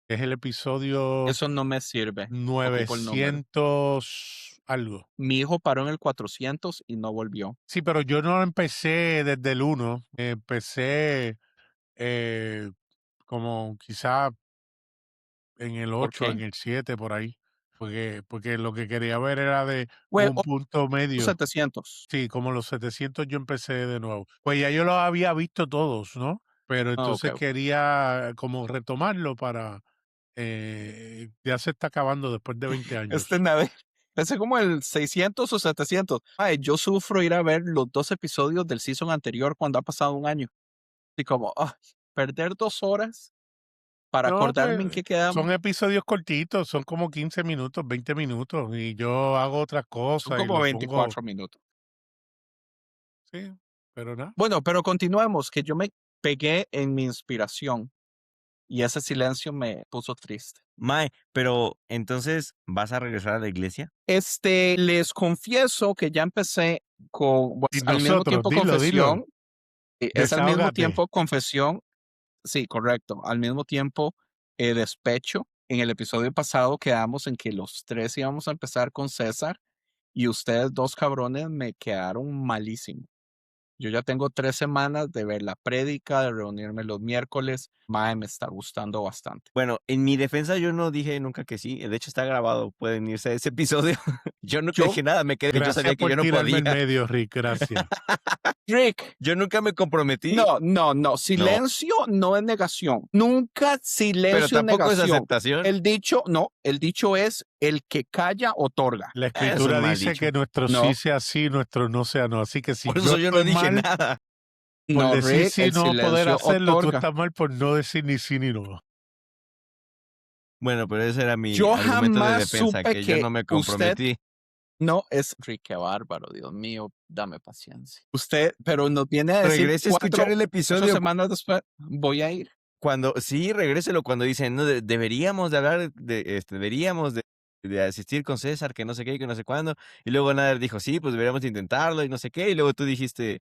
que es el episodio Eso no me sirve. Ocupo el número. 900 algo. Mi hijo paró en el 400 y no volvió. Sí, pero yo no empecé desde el 1, empecé como quizá en el ¿Por 8, en qué? el 7, por ahí, porque lo que quería ver era de Güey, un punto medio. 700. Sí, como los 700 yo empecé de nuevo. Pues ya yo los había visto todos, ¿no? Pero Ah, entonces okey. quería como retomarlo para, ya se está acabando después de 20 Este años. nave pensé como el 600 o 700. Ay, yo sufro ir a ver los 2 episodios del season anterior cuando ha pasado un año. Y como, ay, perder 2 horas para No, acordarme pues en qué quedamos. son episodios cortitos, son como 15 minutos, 20 minutos, y yo hago otras Son cosas y como lo pongo, 24 minutos. sí, pero nada. Bueno, pero continuemos, que yo me pegué en mi inspiración y ese silencio me puso triste. Mae, pero entonces, ¿vas a regresar a la iglesia? Les confieso que ya empecé con, Y pues, al mismo nosotros, tiempo dilo, confesión, es al mismo desahógate. tiempo confesión, sí, correcto, al mismo tiempo despecho. En el episodio pasado quedamos en que los 3 íbamos a empezar con César y ustedes 2 cabrones me quedaron malísimo. Yo ya tengo 3 semanas de ver la prédica, de reunirme los miércoles. Mae, me está gustando bastante. Bueno, en mi defensa yo no dije nunca que sí. De hecho, está grabado. Pueden irse a ese episodio. Yo nunca Yo, dije nada. Me quedé. Yo Gracias sabía que por yo no tirarme podía. en medio, Rick, gracias. Rick, Yo nunca me comprometí. no, no, no. No, Silencio no es negación. Nunca pero silencio es tampoco es negación. aceptación. El dicho, no, el dicho es el que calla otorga. La Es un escritura mal dice dicho. que nuestro sí No, sea sí, nuestro no sea no. Así que si Por yo eso yo no estoy dije mal nada. por no, decir Rick, sí el y no poder silencio hacerlo, tú otorga. estás mal por no decir ni sí ni no. Bueno, pero ese era mi Yo argumento de jamás defensa, supe que yo que no me usted comprometí. no es Rick, qué bárbaro, Dios mío, dame paciencia. Usted, pero nos viene a decir Regrese a escuchar 4, el 8 episodio semanas después, voy a ir. cuando, sí, regréselo cuando dicen, no, deberíamos de hablar, deberíamos de asistir con César, que no sé qué, que no sé cuándo. Y luego Nader dijo, sí, pues deberíamos de intentarlo y no sé qué. Y luego tú dijiste,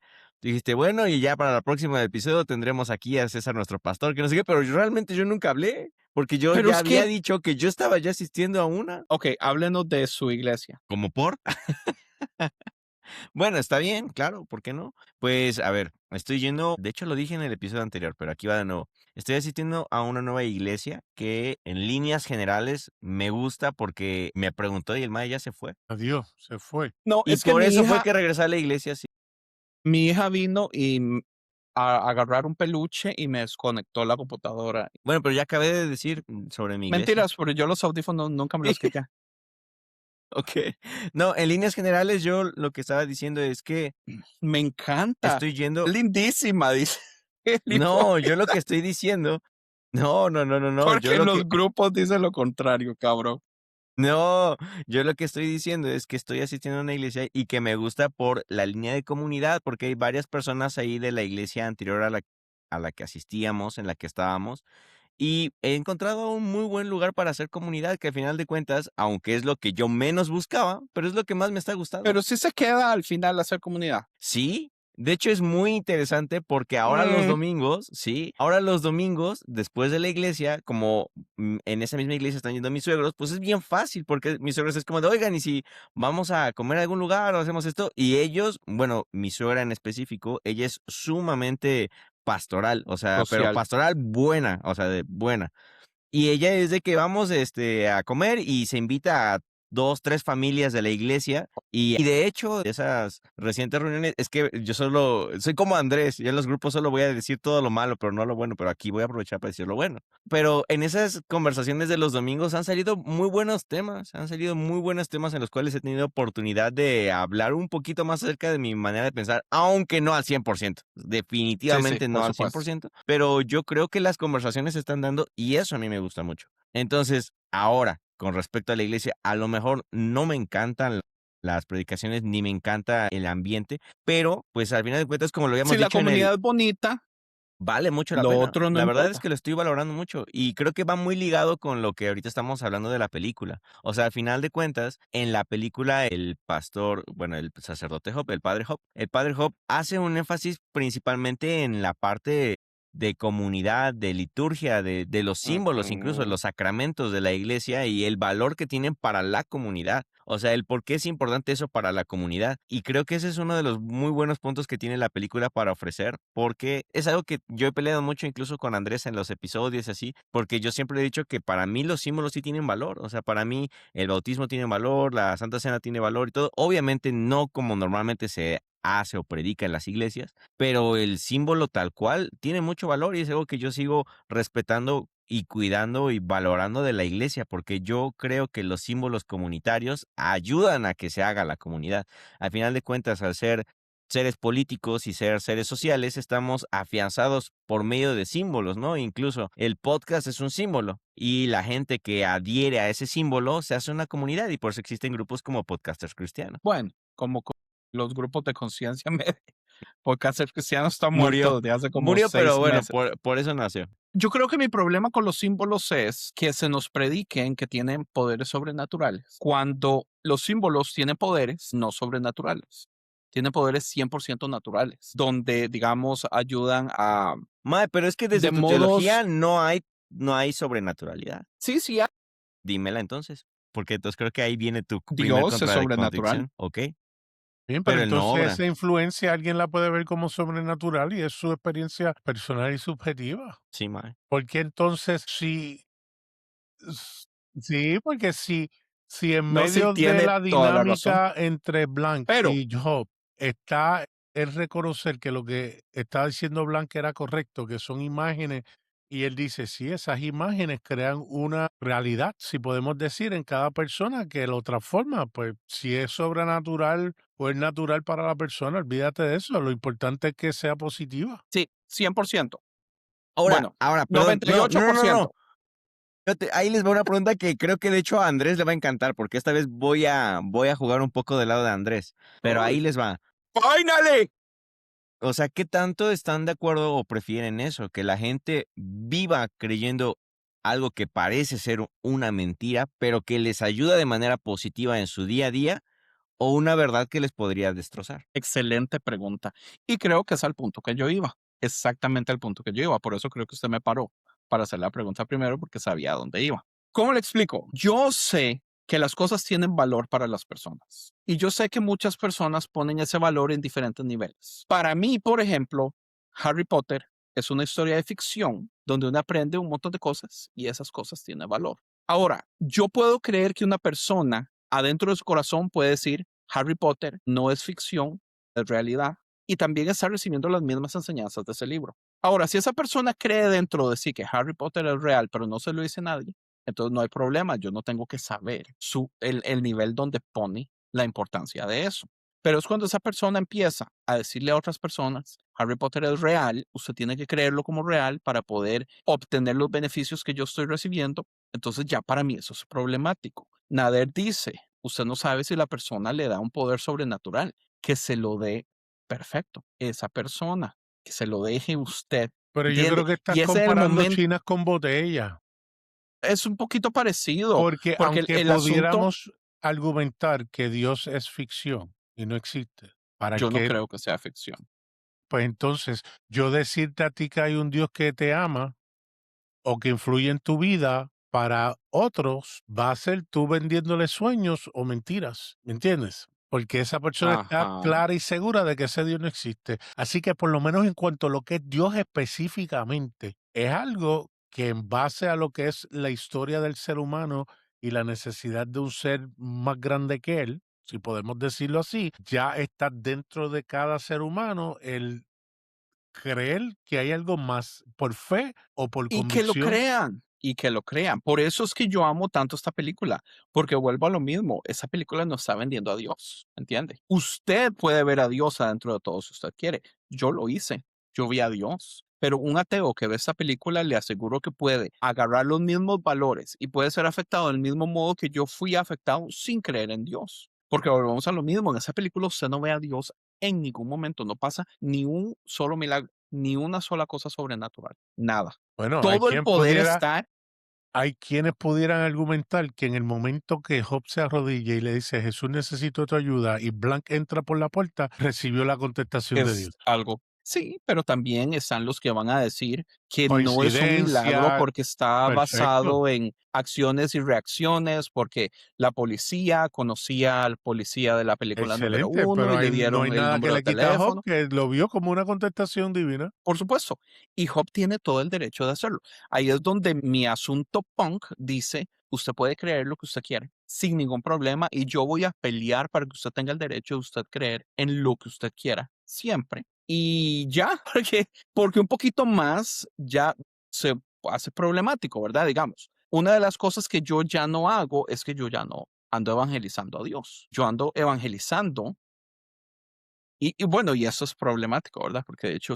bueno, y ya para el próximo episodio tendremos aquí a César, nuestro pastor, que no sé qué. Pero realmente yo nunca hablé, porque yo Pero ya es había que, dicho que yo estaba ya asistiendo a una. ok, háblenos de su iglesia. ¿Como por? Bueno, está bien, claro, ¿por qué no? Pues, a ver, estoy yendo, de hecho lo dije en el episodio anterior, pero aquí va de nuevo. Estoy asistiendo a una nueva iglesia que en líneas generales me gusta porque me preguntó y el mae ya se fue. Adiós, se fue. No, Y es que por eso fue que regresé a la iglesia, sí. mi hija vino y a agarrar un peluche y me desconectó la computadora. Bueno, pero ya acabé de decir sobre mi iglesia. Mentiras, pero yo los audífonos nunca me los quité. Ok. No, en líneas generales yo lo que estaba diciendo es que Me encanta. estoy yendo... Lindísima, dice. el No, hijo, yo lo que estoy diciendo... No, yo Porque lo los que... grupos dicen lo contrario, cabrón. No, yo lo que estoy diciendo es que estoy asistiendo a una iglesia y que me gusta por la línea de comunidad, porque hay varias personas ahí de la iglesia anterior a la que asistíamos, en la que estábamos, y he encontrado un muy buen lugar para hacer comunidad, que al final de cuentas, aunque es lo que yo menos buscaba, pero es lo que más me está gustando. Pero sí se queda al final hacer comunidad. Sí, de hecho es muy interesante porque ahora los domingos, sí, ahora los domingos, después de la iglesia, como en esa misma iglesia están yendo mis suegros, pues es bien fácil porque mis suegros es como de, oigan, y si vamos a comer a algún lugar o hacemos esto, y ellos, bueno, mi suegra en específico, ella es sumamente pastoral, o sea, pero Social. pastoral buena, o sea, de buena. Y ella es de que vamos a comer y se invita a 2, 3 familias de la iglesia. Y de hecho, de esas recientes reuniones, es que yo solo soy como Andrés. Yo en los grupos solo voy a decir todo lo malo, pero no lo bueno. Pero aquí voy a aprovechar para decir lo bueno. Pero en esas conversaciones de los domingos han salido muy buenos temas. Han salido muy buenos temas en los cuales he tenido oportunidad de hablar un poquito más acerca de mi manera de pensar, aunque no al 100%. Sí, Definitivamente no por al supuesto. 100%. Pero yo creo que las conversaciones se están dando y eso a mí me gusta mucho. Entonces, ahora, con respecto a la iglesia, a lo mejor no me encantan las predicaciones ni me encanta el ambiente, pero pues al final de cuentas, como lo Si habíamos la dicho en el, comunidad es bonita, vale mucho la lo pena. otro no La verdad es importa. que lo estoy valorando mucho y creo que va muy ligado con lo que ahorita estamos hablando de la película. O sea, al final de cuentas, en la película el pastor, bueno, el sacerdote Hop, el padre Hop hace un énfasis principalmente en la parte de comunidad, de liturgia, de los símbolos, incluso de Ujú. los sacramentos de la iglesia y el valor que tienen para la comunidad. O sea, el por qué es importante eso para la comunidad. Y creo que ese es uno de los muy buenos puntos que tiene la película para ofrecer, porque es algo que yo he peleado mucho incluso con Andrés en los episodios y así, porque yo siempre he dicho que para mí los símbolos sí tienen valor. O sea, para mí el bautismo tiene valor, la Santa Cena tiene valor y todo. Obviamente no como normalmente se hace o predica en las iglesias, pero el símbolo tal cual tiene mucho valor y es algo que yo sigo respetando y cuidando y valorando de la iglesia, porque yo creo que los símbolos comunitarios ayudan a que se haga la comunidad. Al final de cuentas, al ser seres políticos y ser seres sociales, estamos afianzados por medio de símbolos, ¿no? Incluso el podcast es un símbolo y la gente que adhiere a ese símbolo se hace una comunidad y por eso existen grupos como Podcasters Cristianos. Bueno, como los grupos de conciencia media, porque hacer cristiano está muerto Murió, desde hace como murió, pero 6 bueno, meses. por eso nació. Yo creo que mi problema con los símbolos es que se nos prediquen que tienen poderes sobrenaturales, cuando los símbolos tienen poderes no sobrenaturales, tienen poderes 100% naturales, donde, digamos, ayudan a, Mae, pero es que de desde tu modos, teología no hay sobrenaturalidad. sí, Dímela entonces, porque entonces creo que ahí viene tu primer Dios es sobrenatural. contradicción, ¿ok? Bien, pero Pero él no entonces obra. esa influencia alguien la puede ver como sobrenatural y es su experiencia personal y subjetiva. Sí, mae. Porque entonces s- sí, porque si en No, sí medio de tiene la toda la razón. dinámica entre Blanc Pero, y Job está el reconocer que lo que está diciendo Blanc era correcto, que son imágenes, y él dice, sí, esas imágenes crean una realidad, si podemos decir, en cada persona que lo transforma, pues si es sobrenatural o es natural para la persona, olvídate de eso, lo importante es que sea positiva. sí, 100%. Ahora, Bueno, perdón, noventa y no, ocho no, no, por no, no. ciento. Fíjate, ahí les va una pregunta que creo que de hecho a Andrés le va a encantar, porque esta vez voy a jugar un poco del lado de Andrés, pero ahí les va. ¡Finally! O sea, ¿qué tanto están de acuerdo o prefieren eso? Que la gente viva creyendo algo que parece ser una mentira, pero que les ayuda de manera positiva en su día a día, o una verdad que les podría destrozar. Excelente pregunta. Y creo que es al punto que yo iba. Exactamente al punto que yo iba. Por eso creo que usted me paró para hacer la pregunta primero porque sabía a dónde iba. ¿Cómo le explico? Yo sé que las cosas tienen valor para las personas. Y yo sé que muchas personas ponen ese valor en diferentes niveles. Para mí, por ejemplo, Harry Potter es una historia de ficción donde uno aprende un montón de cosas y esas cosas tienen valor. Ahora, yo puedo creer que una persona adentro de su corazón puede decir, Harry Potter no es ficción, es realidad, y también está recibiendo las mismas enseñanzas de ese libro. Ahora, si esa persona cree dentro de sí que Harry Potter es real, pero no se lo dice nadie, entonces no hay problema, yo no tengo que saber el nivel donde pone la importancia de eso. Pero es cuando esa persona empieza a decirle a otras personas, Harry Potter es real, usted tiene que creerlo como real para poder obtener los beneficios que yo estoy recibiendo, entonces ya para mí eso es problemático. Nader dice, usted no sabe si la persona le da un poder sobrenatural, que se lo dé perfecto, esa persona, que se lo deje usted, Pero yo ¿entiende? creo que estás Y ese es el comparando momento, chinas con botellas, es un poquito parecido, porque porque aunque el asunto, pudiéramos argumentar que Dios es ficción y no existe, ¿para yo no qué? creo que sea ficción. Pues entonces, yo decirte a ti que hay un Dios que te ama o que influye en tu vida, para otros va a ser tú vendiéndole sueños o mentiras, ¿me entiendes? Porque esa persona está Ajá. clara y segura de que ese Dios no existe. Así que por lo menos en cuanto a lo que es Dios específicamente, es algo que en base a lo que es la historia del ser humano y la necesidad de un ser más grande que él, si podemos decirlo así, ya está dentro de cada ser humano el creer que hay algo más por fe o por Y que lo convicción. crean, y que lo crean. Por eso es que yo amo tanto esta película, porque vuelvo a lo mismo, esa película nos está vendiendo a Dios, ¿entiende? Usted puede ver a Dios adentro de todo si usted quiere. Yo lo hice, yo vi a Dios. Pero un ateo que ve esta película le aseguro que puede agarrar los mismos valores y puede ser afectado del mismo modo que yo fui afectado sin creer en Dios. Porque volvemos a lo mismo, en esa película usted no ve a Dios en ningún momento, no pasa ni un solo milagro, ni una sola cosa sobrenatural, nada. Bueno, Todo el poder está. hay quienes pudieran argumentar que en el momento que Job se arrodilla y le dice, Jesús, necesito tu ayuda, y Blanc entra por la puerta, recibió la contestación de Es Dios. algo, sí, pero también están los que van a decir que no es un milagro Coincidencia, porque está perfecto, basado en acciones y reacciones, porque la policía conocía al policía de la película número excelente, 1 pero y le no hay dieron el nada que número de le quita a Job, teléfono. que lo vio como una contestación divina. Por supuesto. Y Job tiene todo el derecho de hacerlo. Ahí es donde mi asunto punk dice, usted puede creer lo que usted quiere, sin ningún problema, y yo voy a pelear para que usted tenga el derecho de usted creer en lo que usted quiera, siempre. Y ya, porque un poquito más ya se hace problemático, ¿verdad? Digamos, una de las cosas que yo ya no hago es que yo ya no ando evangelizando a Dios. Yo ando evangelizando y bueno, y eso es problemático, ¿verdad? Porque de hecho,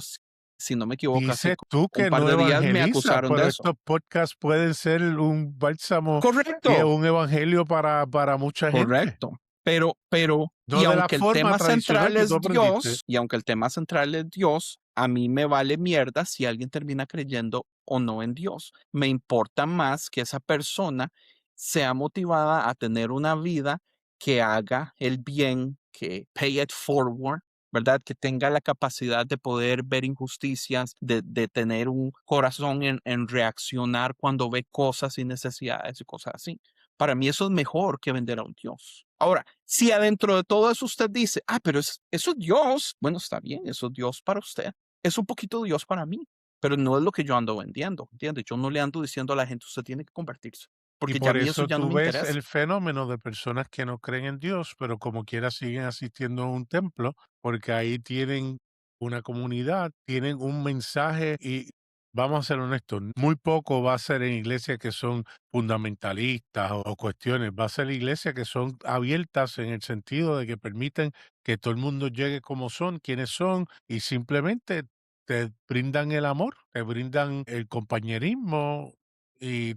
si no me equivoco, hace Dices tú un que par no de días me evangeliza, acusaron pero de eso. estos podcasts pueden ser un bálsamo y Correcto, un evangelio para mucha gente. correcto. Y No de la aunque el forma tema tradicional central que tú es aprendiste. Dios, y aunque el tema central es Dios, a mí me vale mierda si alguien termina creyendo o no en Dios. Me importa más que esa persona sea motivada a tener una vida que haga el bien, que pay it forward, ¿verdad? Que tenga la capacidad de poder ver injusticias, de tener un corazón en reaccionar cuando ve cosas y necesidades y cosas así. Para mí eso es mejor que vender a un Dios. Ahora, si adentro de todo eso usted dice, pero eso es Dios, bueno, está bien, eso es Dios para usted. Es un poquito Dios para mí, pero no es lo que yo ando vendiendo, ¿entiende? Yo no le ando diciendo a la gente, usted tiene que convertirse, Y porque ya a por mí eso eso ya no tú me ves interesa. el fenómeno de personas que no creen en Dios, pero como quiera siguen asistiendo a un templo, porque ahí tienen una comunidad, tienen un mensaje y vamos a ser honestos, muy poco va a ser en iglesias que son fundamentalistas o cuestiones, va a ser iglesias que son abiertas en el sentido de que permiten que todo el mundo llegue como son, quienes son, y simplemente te brindan el amor, te brindan el compañerismo y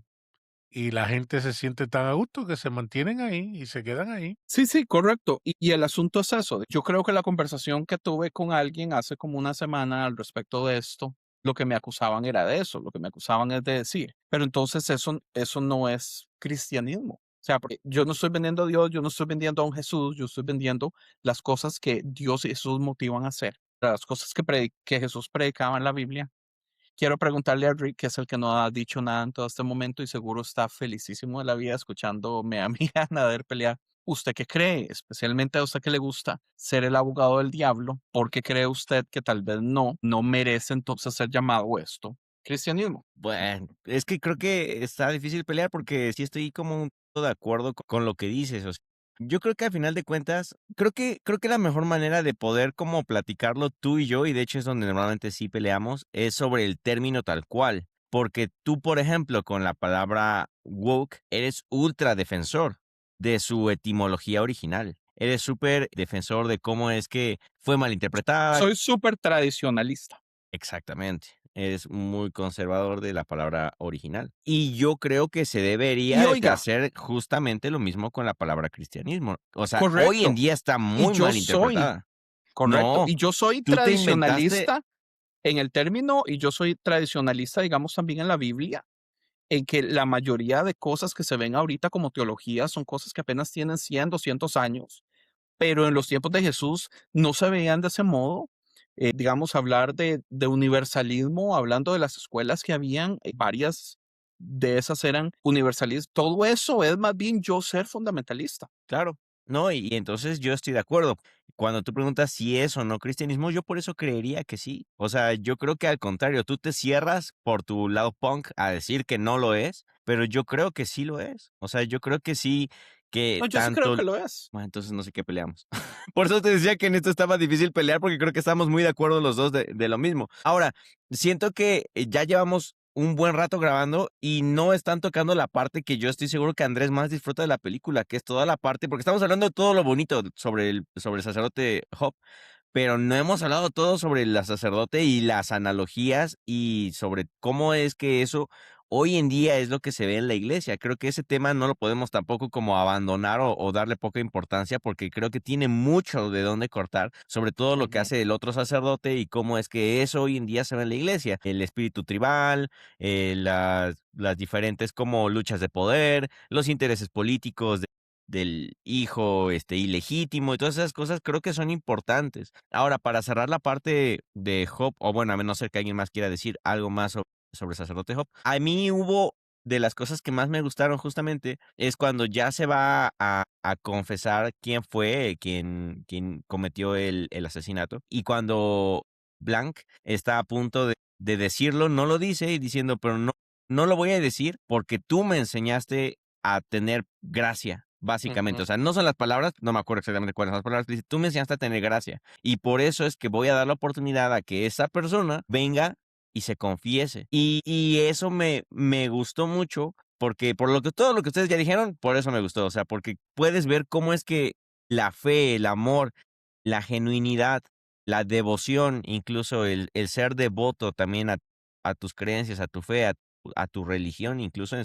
la gente se siente tan a gusto que se mantienen ahí y se quedan ahí. Sí, sí, correcto. Y el asunto es eso. Yo creo que la conversación que tuve con alguien hace como una semana al respecto de esto, lo que me acusaban era de eso, lo que me acusaban es de decir, pero entonces eso no es cristianismo. O sea, porque yo no estoy vendiendo a Dios, yo no estoy vendiendo a un Jesús, yo estoy vendiendo las cosas que Dios y Jesús motivan a hacer, las cosas que Jesús predicaba en la Biblia. Quiero preguntarle a Rick, que es el que no ha dicho nada en todo este momento y seguro está felicísimo de la vida escuchándome a mí a Nader pelear. ¿Usted qué cree? Especialmente a usted que le gusta ser el abogado del diablo, ¿por qué cree usted que tal vez no merece entonces ser llamado esto cristianismo? Bueno, es que creo que está difícil pelear porque sí estoy como un poco de acuerdo con lo que dices. O sea, yo creo que al final de cuentas, creo que la mejor manera de poder como platicarlo tú y yo, y de hecho es donde normalmente sí peleamos, es sobre el término tal cual. Porque tú, por ejemplo, con la palabra woke, eres ultra defensor de su etimología original. Eres súper defensor de cómo es que fue malinterpretada. Soy súper tradicionalista. Exactamente. Es muy conservador de la palabra original. Y yo creo que se Y debería de oiga, hacer justamente lo mismo con la palabra cristianismo. O sea, hoy en correcto. día está Y muy yo mal soy, interpretada. correcto. No, Y yo soy tú te inventaste. tradicionalista en el término y yo soy tradicionalista, digamos, también en la Biblia en que la mayoría de cosas que se ven ahorita como teología son cosas que apenas tienen 100, 200 años, pero en los tiempos de Jesús no se veían de ese modo. Digamos, hablar de universalismo, hablando de las escuelas que habían, varias de esas eran universalistas. Todo eso es más bien yo ser fundamentalista. Claro, no, y entonces yo estoy de acuerdo. Cuando tú preguntas si es o no cristianismo, yo por eso creería que sí. O sea, yo creo que al contrario, tú te cierras por tu lado punk a decir que no lo es, pero yo creo que sí lo es. O sea, yo creo que sí, que No, yo sí creo tanto... que lo es. Bueno, entonces no sé qué peleamos. Por eso te decía que en esto estaba difícil pelear, porque creo que estamos muy de acuerdo los dos de lo mismo. Ahora, siento que ya llevamos un buen rato grabando y no están tocando la parte que yo estoy seguro que Andrés más disfruta de la película, que es toda la parte, porque estamos hablando de todo lo bonito sobre el sacerdote Hop, pero no hemos hablado todo sobre el sacerdote y las analogías y sobre cómo es que eso hoy en día es lo que se ve en la iglesia. Creo que ese tema no lo podemos tampoco como abandonar o darle poca importancia, porque creo que tiene mucho de dónde cortar, sobre todo lo que Ujú. hace el otro sacerdote y cómo es que eso hoy en día se ve en la iglesia. El espíritu tribal, las diferentes como luchas de poder, los intereses políticos del hijo ilegítimo y todas esas cosas creo que son importantes. Ahora, para cerrar la parte de Job, o bueno, a menos ser que alguien más quiera decir algo más sobre el sacerdote Job, a mí hubo de las cosas que más me gustaron justamente es cuando ya se va a confesar quién fue quien cometió el asesinato, y cuando Blanc está a punto de decirlo, no lo dice y diciendo, pero no lo voy a decir porque tú me enseñaste a tener gracia, básicamente. Ujú. O sea, no son las palabras, no me acuerdo exactamente cuáles son las palabras, pero dice, tú me enseñaste a tener gracia. Y por eso es que voy a dar la oportunidad a que esa persona venga y se confiese. Y eso me gustó mucho, porque por todo lo que ustedes ya dijeron, por eso me gustó. O sea, porque puedes ver cómo es que la fe, el amor, la genuinidad, la devoción, incluso el ser devoto también a tus creencias, a tu fe, a tu religión, incluso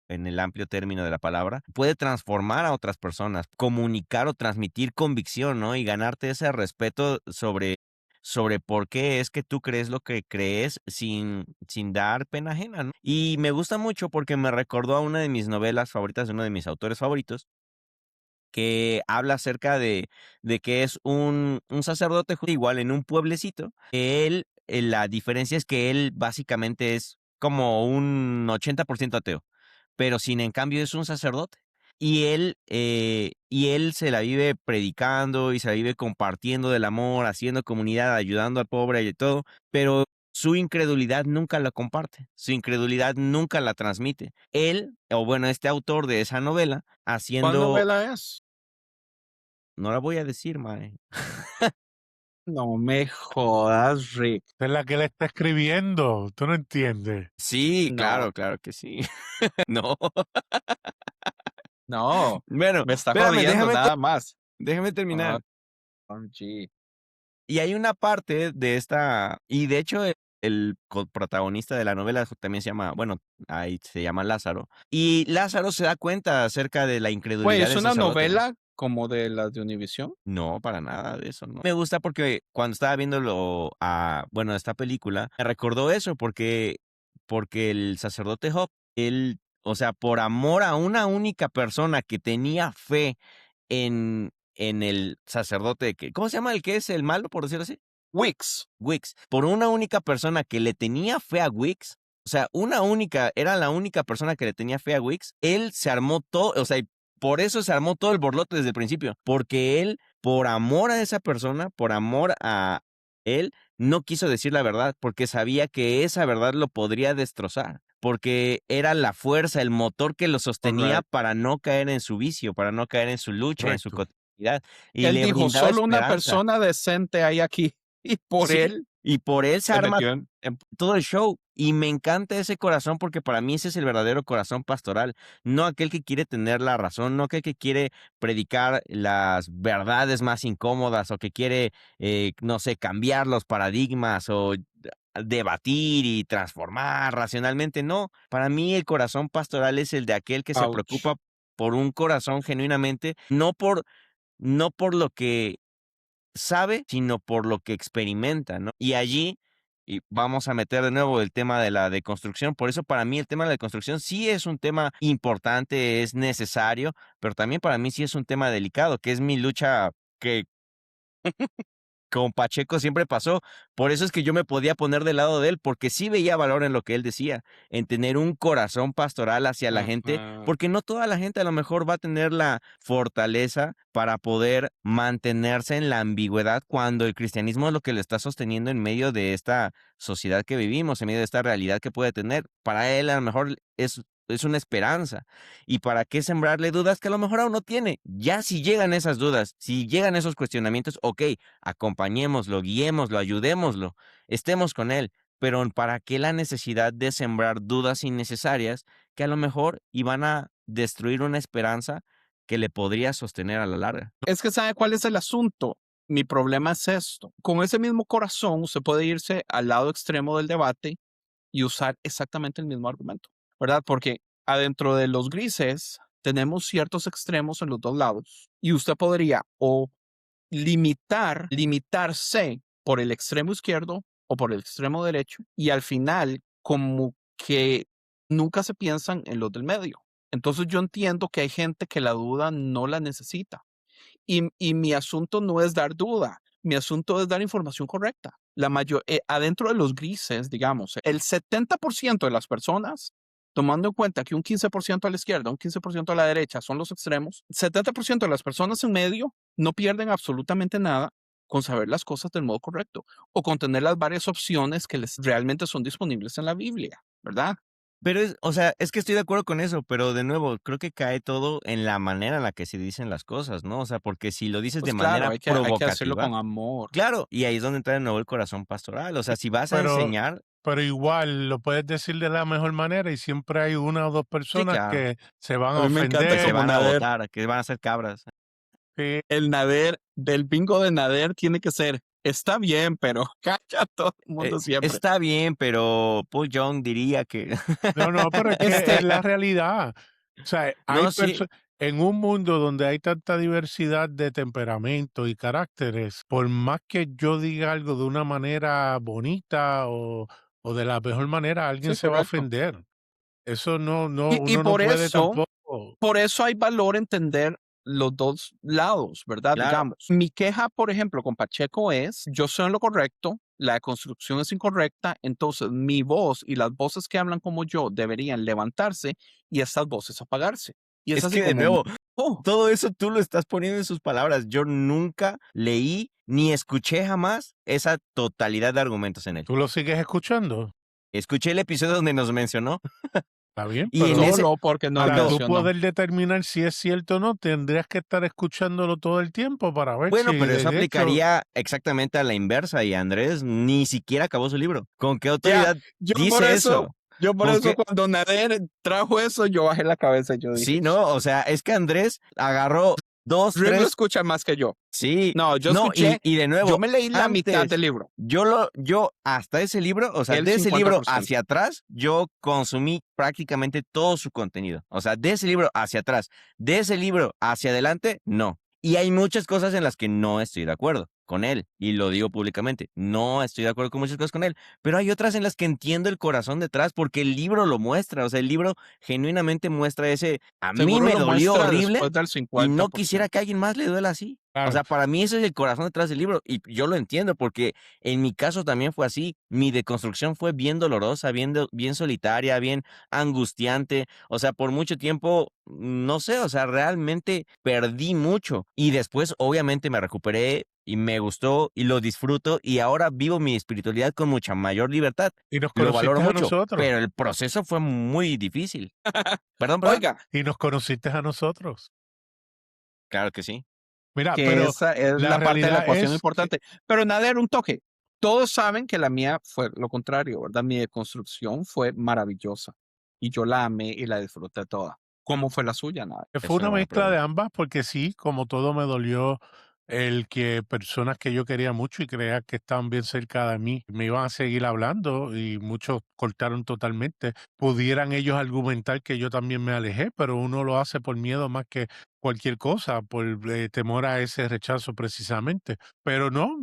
en el amplio término de la palabra, puede transformar a otras personas, comunicar o transmitir convicción, ¿no? Y ganarte ese respeto sobre por qué es que tú crees lo que crees sin dar pena ajena, ¿no? Y me gusta mucho porque me recordó a una de mis novelas favoritas, de uno de mis autores favoritos, que habla acerca de que es un sacerdote igual en un pueblecito. Él, la diferencia es que él básicamente es como un 80% ateo, pero sin en cambio es un sacerdote. Y él se la vive predicando y se la vive compartiendo del amor, haciendo comunidad, ayudando al pobre y todo, pero su incredulidad nunca la comparte, su incredulidad nunca la transmite. Él, o bueno, este autor de esa novela, ¿Cuál haciendo... novela es? No la voy a decir, mae. No me jodas, Rick. Es la que le está escribiendo. Tú no entiendes. Sí, No, claro que sí. No. no. Bueno, Me está espérame, jodiendo nada más. déjame terminar. OMG. Y hay una parte de esta, y de hecho el protagonista de la novela también se llama, bueno, ahí se llama Lázaro. Y Lázaro se da cuenta acerca de la Güey, incredulidad ¿es del una sacerdote, ¿no? novela como de las de Univision? No, para nada de eso, no. Me gusta porque cuando estaba viéndolo bueno, esta película, me recordó eso porque el sacerdote Job, él, o sea, por amor a una única persona que tenía fe en el sacerdote, ¿cómo se llama el que es el malo, por decirlo así? Wix. Wix. Por una única persona que le tenía fe a Wix, o sea, era la única persona que le tenía fe a Wix, él se armó todo, o sea, y por eso se armó todo el borlote desde el principio, porque él, por amor a esa persona, por amor a él, no quiso decir la verdad, porque sabía que esa verdad lo podría destrozar, porque era la fuerza, el motor que lo sostenía Correcto. para no caer en su vicio, para no caer en su lucha, en su Correcto. cotidianidad, y Él le dijo, brindaba solo una esperanza. persona decente hay aquí. Y por Sí, él y por él se se arma metió en... todo el show. Y me encanta ese corazón porque para mí ese es el verdadero corazón pastoral. No aquel que quiere tener la razón, no aquel que quiere predicar las verdades más incómodas o que quiere, no sé, cambiar los paradigmas o debatir y transformar racionalmente. No, para mí el corazón pastoral es el de aquel que se Ouch. preocupa por un corazón genuinamente, no por lo que sabe, sino por lo que experimenta, ¿no? Y allí, y vamos a meter de nuevo el tema de la deconstrucción. Por eso para mí el tema de la deconstrucción sí es un tema importante, es necesario, pero también para mí sí es un tema delicado, que es mi lucha que con Pacheco siempre pasó. Por eso es que yo me podía poner del lado de él, porque sí veía valor en lo que él decía, en tener un corazón pastoral hacia la gente, Ujú. porque no toda la gente a lo mejor va a tener la fortaleza para poder mantenerse en la ambigüedad cuando el cristianismo es lo que le está sosteniendo en medio de esta sociedad que vivimos, en medio de esta realidad que puede tener. Para él a lo mejor es es una esperanza. ¿Y para qué sembrarle dudas que a lo mejor aún no tiene? Ya si llegan esas dudas, si llegan esos cuestionamientos, ok, acompañémoslo, guiémoslo, ayudémoslo, estemos con él. Pero ¿para qué la necesidad de sembrar dudas innecesarias que a lo mejor iban a destruir una esperanza que le podría sostener a la larga? Es que ¿sabe cuál es el asunto? Mi problema es esto. Con ese mismo corazón, usted puede irse al lado extremo del debate y usar exactamente el mismo argumento, ¿verdad? Porque adentro de los grises tenemos ciertos extremos en los dos lados y usted podría o limitarse por el extremo izquierdo o por el extremo derecho y al final como que nunca se piensan en los del medio. Entonces yo entiendo que hay gente que la duda no la necesita y mi asunto no es dar duda, mi asunto es dar información correcta. Adentro de los grises, digamos, el 70% de las personas, tomando en cuenta que un 15% a la izquierda, un 15% a la derecha son los extremos, 70% de las personas en medio no pierden absolutamente nada con saber las cosas del modo correcto o con tener las varias opciones que les realmente son disponibles en la Biblia, ¿verdad? Pero o sea, es que estoy de acuerdo con eso, pero de nuevo, creo que cae todo en la manera en la que se dicen las cosas, ¿no? O sea, porque si lo dices Pues de claro, manera hay que hacerlo provocativa, con amor. claro, y ahí es donde entra de nuevo el corazón pastoral. O sea, si vas a Pero, enseñar, pero igual lo puedes decir de la mejor manera y siempre hay una o dos sí, personas claro, que se van A a mí me encanta que se ofender. como van a Nader. votar, que van a ser cabras. Sí, El Nader, del bingo de Nader tiene que ser, está bien, pero cacha a todo el mundo siempre. Está bien, pero Paul Young diría que no, pero es que es Este, la realidad. O sea, hay no, sí, en un mundo donde hay tanta diversidad de temperamentos y caracteres, por más que yo diga algo de una manera bonita o de la mejor manera, alguien sí, se va a correcto. ofender. Eso Y uno no puede tampoco. por eso hay valor entender los dos lados, ¿verdad? claro. Digamos, mi queja, por ejemplo, con Pacheco es, yo soy en lo correcto, la construcción es incorrecta, entonces mi voz y las voces que hablan como yo deberían levantarse y estas voces apagarse. Y es Es así que de como, nuevo, oh, todo eso tú lo estás poniendo en sus palabras. Yo nunca leí ni escuché jamás esa totalidad de argumentos en él. ¿Tú lo sigues escuchando? Escuché el episodio donde nos mencionó Está bien, y en pero ese, solo porque nos para no, tú mencionó. poder determinar si es cierto o no, tendrías que estar escuchándolo todo el tiempo para ver bueno, si pero eso de hecho. aplicaría exactamente a la inversa y Andrés ni siquiera acabó su libro. ¿Con qué Ya, autoridad dice eso? yo por ¿Con eso qué? cuando Nader trajo eso, yo bajé la cabeza y yo dije, Sí, no, o sea, es que Andrés agarró dos, Rick lo tres, escucha más que yo. sí, No, yo no, escuché, y de yo nuevo, me leí la mitad del antes, libro, yo hasta ese libro, o sea, el de ese libro 50%. hacia atrás, yo consumí prácticamente todo su contenido. O sea, de ese libro hacia atrás, de ese libro hacia adelante, no. Y hay muchas cosas en las que no estoy de acuerdo con él, y lo digo públicamente, no estoy de acuerdo con muchas cosas con él, pero hay otras en las que entiendo el corazón detrás porque el libro lo muestra, o sea, el libro genuinamente muestra ese, a mí Seguro me lo dolió muestra horrible después del y no quisiera 50%. que a alguien más le duela así. O Claro, sea, para mí ese es el corazón detrás del libro y yo lo entiendo porque en mi caso también fue así. Mi deconstrucción fue bien dolorosa, bien solitaria, bien angustiante. O sea, por mucho tiempo, no sé, o sea, realmente perdí mucho. Y después, obviamente, me recuperé y me gustó y lo disfruto y ahora vivo mi espiritualidad con mucha mayor libertad. y nos Lo valoro conociste a mucho, nosotros, pero el proceso fue muy difícil. Perdón, perdón. Oiga, y nos conociste a nosotros. Claro que sí. Mira, que pero esa es la la parte de la realidad ecuación es que importante. Pero Nader, un toque. Todos saben que la mía fue lo contrario, ¿verdad? Mi deconstrucción fue maravillosa y yo la amé y la disfruté toda. ¿Cómo fue la suya, Nader? fue Es una una buena mezcla de pregunta. ambas, porque sí, como todo me dolió el que personas que yo quería mucho y creía que estaban bien cerca de mí me iban a seguir hablando y muchos cortaron totalmente. Pudieran ellos argumentar que yo también me alejé, pero uno lo hace por miedo más que cualquier cosa, por temor a ese rechazo precisamente. Pero no,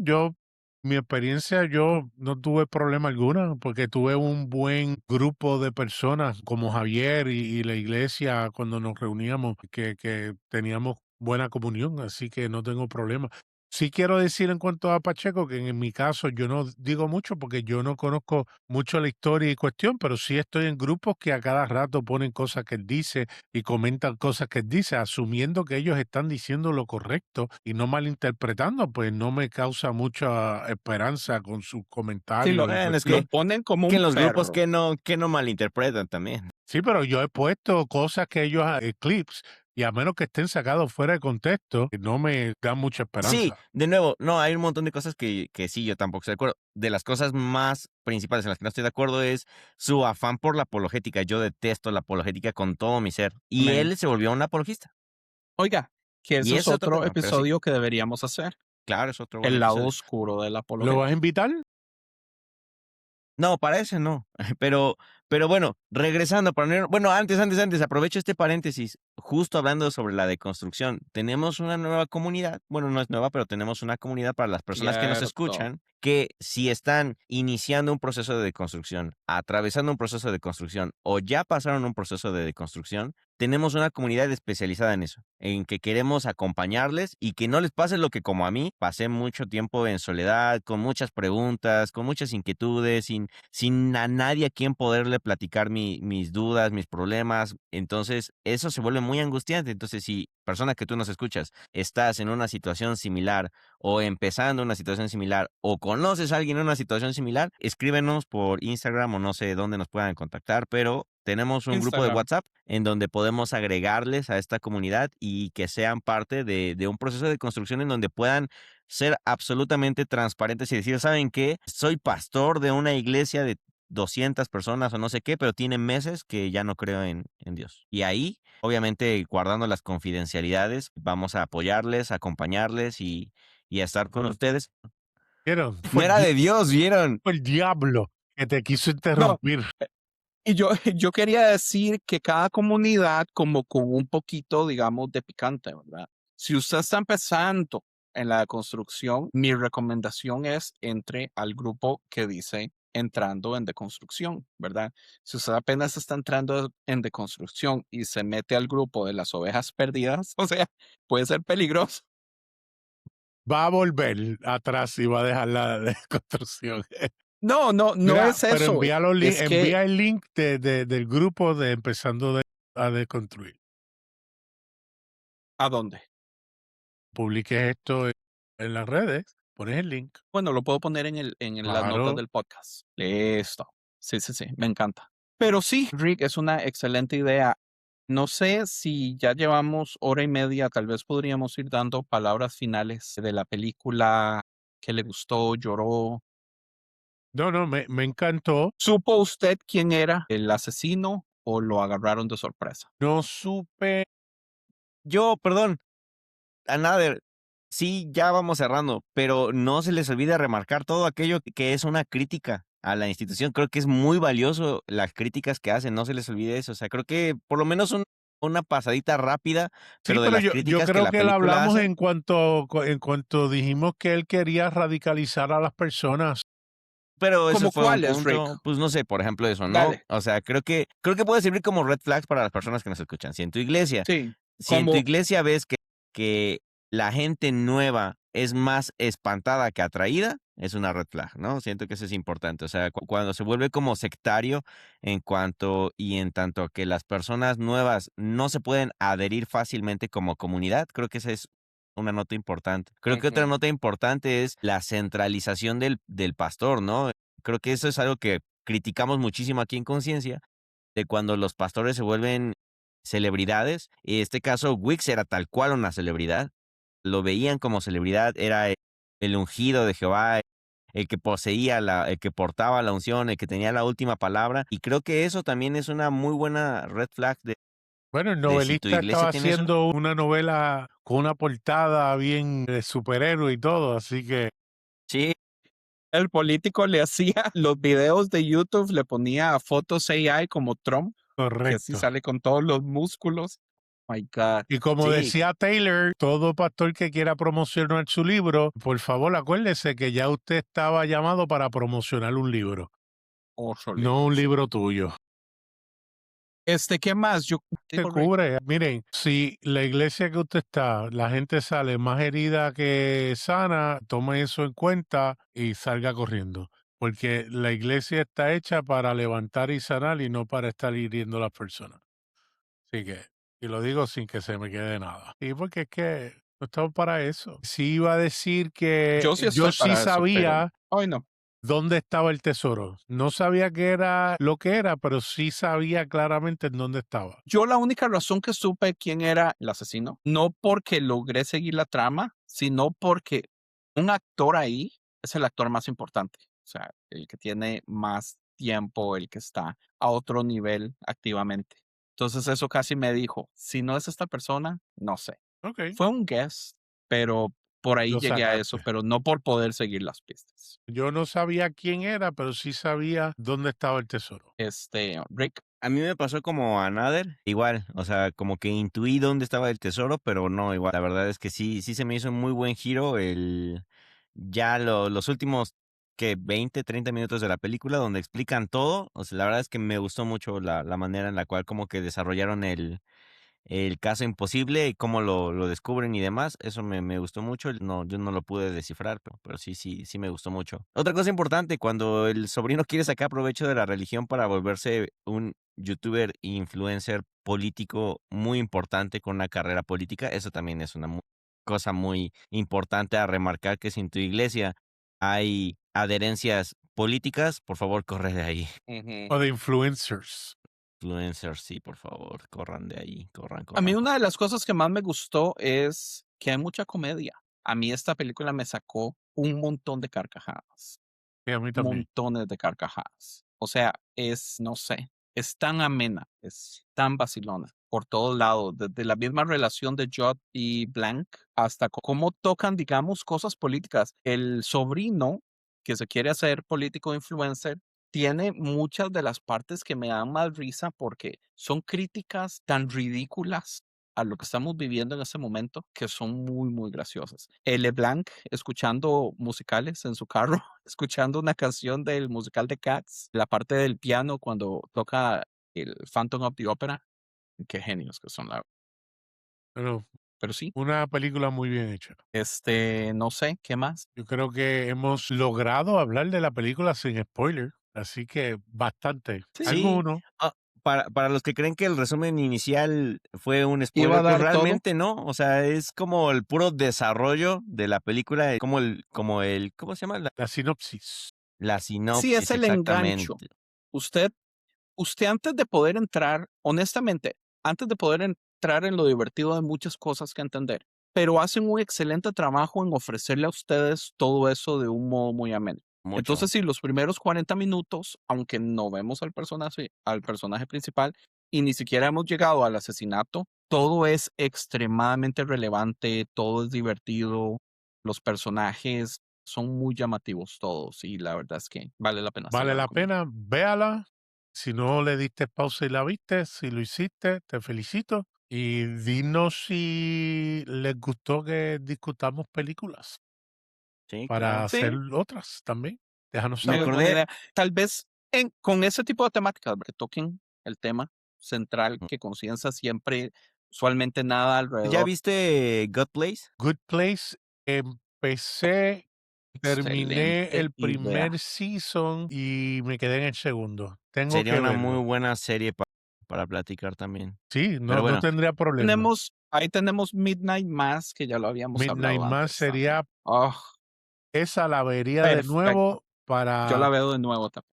mi experiencia, yo no tuve problema alguna porque tuve un buen grupo de personas como Javier y la iglesia cuando nos reuníamos, que teníamos buena comunión, así que no tengo problema. Sí quiero decir en cuanto a Pacheco que en mi caso yo no digo mucho porque yo no conozco mucho la historia y cuestión, pero sí estoy en grupos que a cada rato ponen cosas que él dice y comentan cosas que él dice, asumiendo que ellos están diciendo lo correcto y no malinterpretando, pues no me causa mucha esperanza con sus Sí, comentarios lo, y Bueno, es lo cuestión. ponen como que un en los grupos perro. que no malinterpretan también. Sí, pero yo he puesto cosas que ellos, clips, y a menos que estén sacados fuera de contexto, no me dan mucha Sí, esperanza. de nuevo, no, hay un montón de cosas que sí, yo tampoco estoy de acuerdo. De las cosas más principales en las que no estoy de acuerdo es su afán por la apologética. Yo detesto la apologética con todo mi ser. Y Amén. él se volvió un apologista. Oiga, que Y eso es ese es otro otro tema, pero sí, episodio que deberíamos hacer. claro, es otro buen El lado episodio. oscuro de la ¿Lo vas a apologética. invitar? No, para ese no. Pero bueno, regresando, bueno, antes, aprovecho este paréntesis, justo hablando sobre la deconstrucción. Tenemos una nueva comunidad, bueno, no es nueva, pero tenemos una comunidad para las personas que nos Cierto. escuchan, que si están iniciando un proceso de deconstrucción, atravesando un proceso de deconstrucción o ya pasaron un proceso de deconstrucción, tenemos una comunidad especializada en eso, en que queremos acompañarles y que no les pase lo que como a mí, pasé mucho tiempo en soledad, con muchas preguntas, con muchas inquietudes, sin a nadie a quien poderle platicar mis dudas, mis problemas. Entonces, eso se vuelve muy angustiante. Entonces, si persona que tú nos escuchas, estás en una situación similar o empezando una situación similar o conoces a alguien en una situación similar, escríbenos por Instagram o no sé dónde nos puedan contactar, pero tenemos un grupo de Instagram. WhatsApp en donde podemos agregarles a esta comunidad y que sean parte de un proceso de construcción en donde puedan ser absolutamente transparentes y decir, ¿saben qué? Soy pastor de una iglesia de 200 personas o no sé qué, pero tiene meses que ya no creo en Dios. Y ahí, obviamente, guardando las confidencialidades, vamos a apoyarles, acompañarles y a estar con ustedes. ¿Vieron? No era de Dios, ¿vieron? Fue el diablo que te quiso No, interrumpir. y yo, yo quería decir que cada comunidad como con un poquito, digamos, de picante, ¿verdad? Si usted está empezando en la construcción, mi recomendación es entre al grupo que dice entrando en deconstrucción, ¿verdad? Si usted apenas está entrando en deconstrucción y se mete al grupo de las ovejas perdidas, o sea, puede ser peligroso. Va a volver atrás y va a dejar la construcción. No, no, no Mira, es pero eso. Es que, envía el link del grupo de a deconstruir. ¿a dónde? Publiques esto en las redes, pones el link. Bueno, lo puedo poner en las notas Claro. del podcast. Listo. Sí, sí, sí, me encanta. Pero sí, Rick, es una excelente idea. No sé si ya llevamos hora y media, tal vez podríamos ir dando palabras finales de la película, qué le gustó, lloró. No, no, me encantó. ¿Supo usted quién era el asesino o lo agarraron de sorpresa? No supe. Perdón, Another, sí, ya vamos cerrando, pero no se les olvide remarcar todo aquello que es una crítica a la institución. Creo que es muy valioso las críticas que hacen, no se les olvide eso. O sea, creo que por lo menos una pasadita rápida, Sí, pero de pero las yo críticas que creo la que le película hablamos hace. en cuanto dijimos que él quería radicalizar a las personas. Pero eso ¿Cómo fue un cuáles, Rick? punto, pues no sé, por ejemplo, eso, ¿no? Dale. O sea, creo que puede servir como red flags para las personas que nos escuchan. Sí, Si en tu como iglesia ves que la gente nueva es más espantada que atraída, es una red flag, ¿no? Siento que eso es importante. O sea, cuando se vuelve como sectario en tanto que las personas nuevas no se pueden adherir fácilmente como comunidad, creo que esa es una nota importante. Creo que otra ujú, nota importante es la centralización del pastor, ¿no? Creo que eso es algo que criticamos muchísimo aquí en Conciencia, de cuando los pastores se vuelven celebridades. En este caso, Wix era tal cual una celebridad. Lo veían como celebridad, era el ungido de Jehová, el que poseía el que portaba la unción, el que tenía la última palabra. Y creo que eso también es una muy buena red flag Bueno, el de si tu novelista iglesia estaba tiene eso. haciendo una novela con una portada bien de superhéroe y todo, así que Sí, el político le hacía los videos de YouTube, le ponía fotos AI como Trump, que así correcto. sale con todos los músculos. My God. Y como sí, decía Taylor, todo pastor que quiera promocionar su libro, por favor acuérdese que ya usted estaba llamado para promocionar un libro, Otro no libro, un sí. libro tuyo. ¿Qué más? Yo Te digo, Rick, cubre. Miren, si la iglesia que usted está, la gente sale más herida que sana, tome eso en cuenta y salga corriendo. Porque la iglesia está hecha para levantar y sanar y no para estar hiriendo a las personas. Así que, y lo digo sin que se me quede nada. Y porque es que no estamos para eso. Sí iba a decir que yo sí yo estoy sí para eso, pero sabía hoy no. dónde estaba el tesoro. No sabía qué era lo que era, pero sí sabía claramente en dónde estaba. Yo la única razón que supe quién era el asesino, no porque logré seguir la trama, sino porque un actor ahí es el actor más importante. O sea, el que tiene más tiempo, el que está a otro nivel activamente. Entonces eso casi me dijo, si no es esta persona, no sé. Ok, Fue un guess, pero por ahí lo llegué a eso, sacaste. pero no por poder seguir las pistas. Yo no sabía quién era, pero sí sabía dónde estaba el tesoro. Rick, A mí me pasó como a Nader, igual, o sea, como que intuí dónde estaba el tesoro, pero no, igual. La verdad es que sí se me hizo un muy buen giro los últimos, que 20, 30 minutos de la película donde explican todo. O sea, la verdad es que me gustó mucho la manera en la cual como que desarrollaron el caso imposible y cómo lo descubren y demás. Eso me gustó mucho. No, yo no lo pude descifrar, pero sí me gustó mucho. Otra cosa importante, cuando el sobrino quiere sacar provecho de la religión para volverse un youtuber e influencer político muy importante con una carrera política, eso también es una cosa muy importante a remarcar, que si en tu iglesia hay adherencias políticas, por favor, corre de ahí. O de influencers. Influencers, sí, por favor, corran de ahí, corran, a mí corran. una de las cosas que más me gustó es que hay mucha comedia. A mí esta película me sacó un montón de carcajadas, Y a mí también. montones de carcajadas. O sea, no sé, es tan amena, es tan vacilona por todos lados, desde la misma relación de Jod y Blank hasta cómo tocan, digamos, cosas políticas. El sobrino que se quiere hacer político influencer tiene muchas de las partes que me dan más risa porque son críticas tan ridículas a lo que estamos viviendo en ese momento que son muy, muy graciosas. El LeBlanc escuchando musicales en su carro, escuchando una canción del musical de Cats, la parte del piano cuando toca el Phantom of the Opera, qué genios que son, Pero pero sí, una película muy bien hecha. no sé, ¿qué más? Yo creo que hemos logrado hablar de la película sin spoiler. Así que bastante. Sí, Sí, Alguno. ah, para los que creen que el resumen inicial fue un iba a spoiler, pues dar todo. realmente no. O sea, es como el puro desarrollo de la película, como el, ¿cómo se llama? La sinopsis. La Sí, es sinopsis, el engancho. exactamente. Usted antes de poder entrar, honestamente, antes de poder entrar en lo divertido hay muchas cosas que entender, pero hacen un excelente trabajo en ofrecerle a ustedes todo eso de un modo muy ameno. Mucho. Entonces, si los primeros 40 minutos, aunque no vemos al personaje principal y ni siquiera hemos llegado al asesinato, todo es extremadamente relevante, todo es divertido, los personajes son muy llamativos todos y la verdad es que vale la pena, se Vale la la recomiendo. pena, véala. Si no le diste pausa y la viste, si lo hiciste, te felicito. Y dinos si les gustó que discutamos películas Sí, para claro. hacer Sí, otras también. Déjanos Me muy saber. buena acordé, idea. Tal vez con ese tipo de temáticas, que toquen el tema central que Conciencia siempre, usualmente nada ¿ya alrededor. viste God Place? Good Place. Empecé, terminé Excelente el idea. primer season y me quedé en el segundo. Tengo Sería que una muy verlo. buena serie para platicar también. Sí, Pero no bueno, tendría problema. Ahí tenemos Midnight Mass, que ya lo habíamos Midnight hablado Mass antes también. sería, Oh, esa la vería de perfecto. nuevo Yo la para... veo de nuevo también.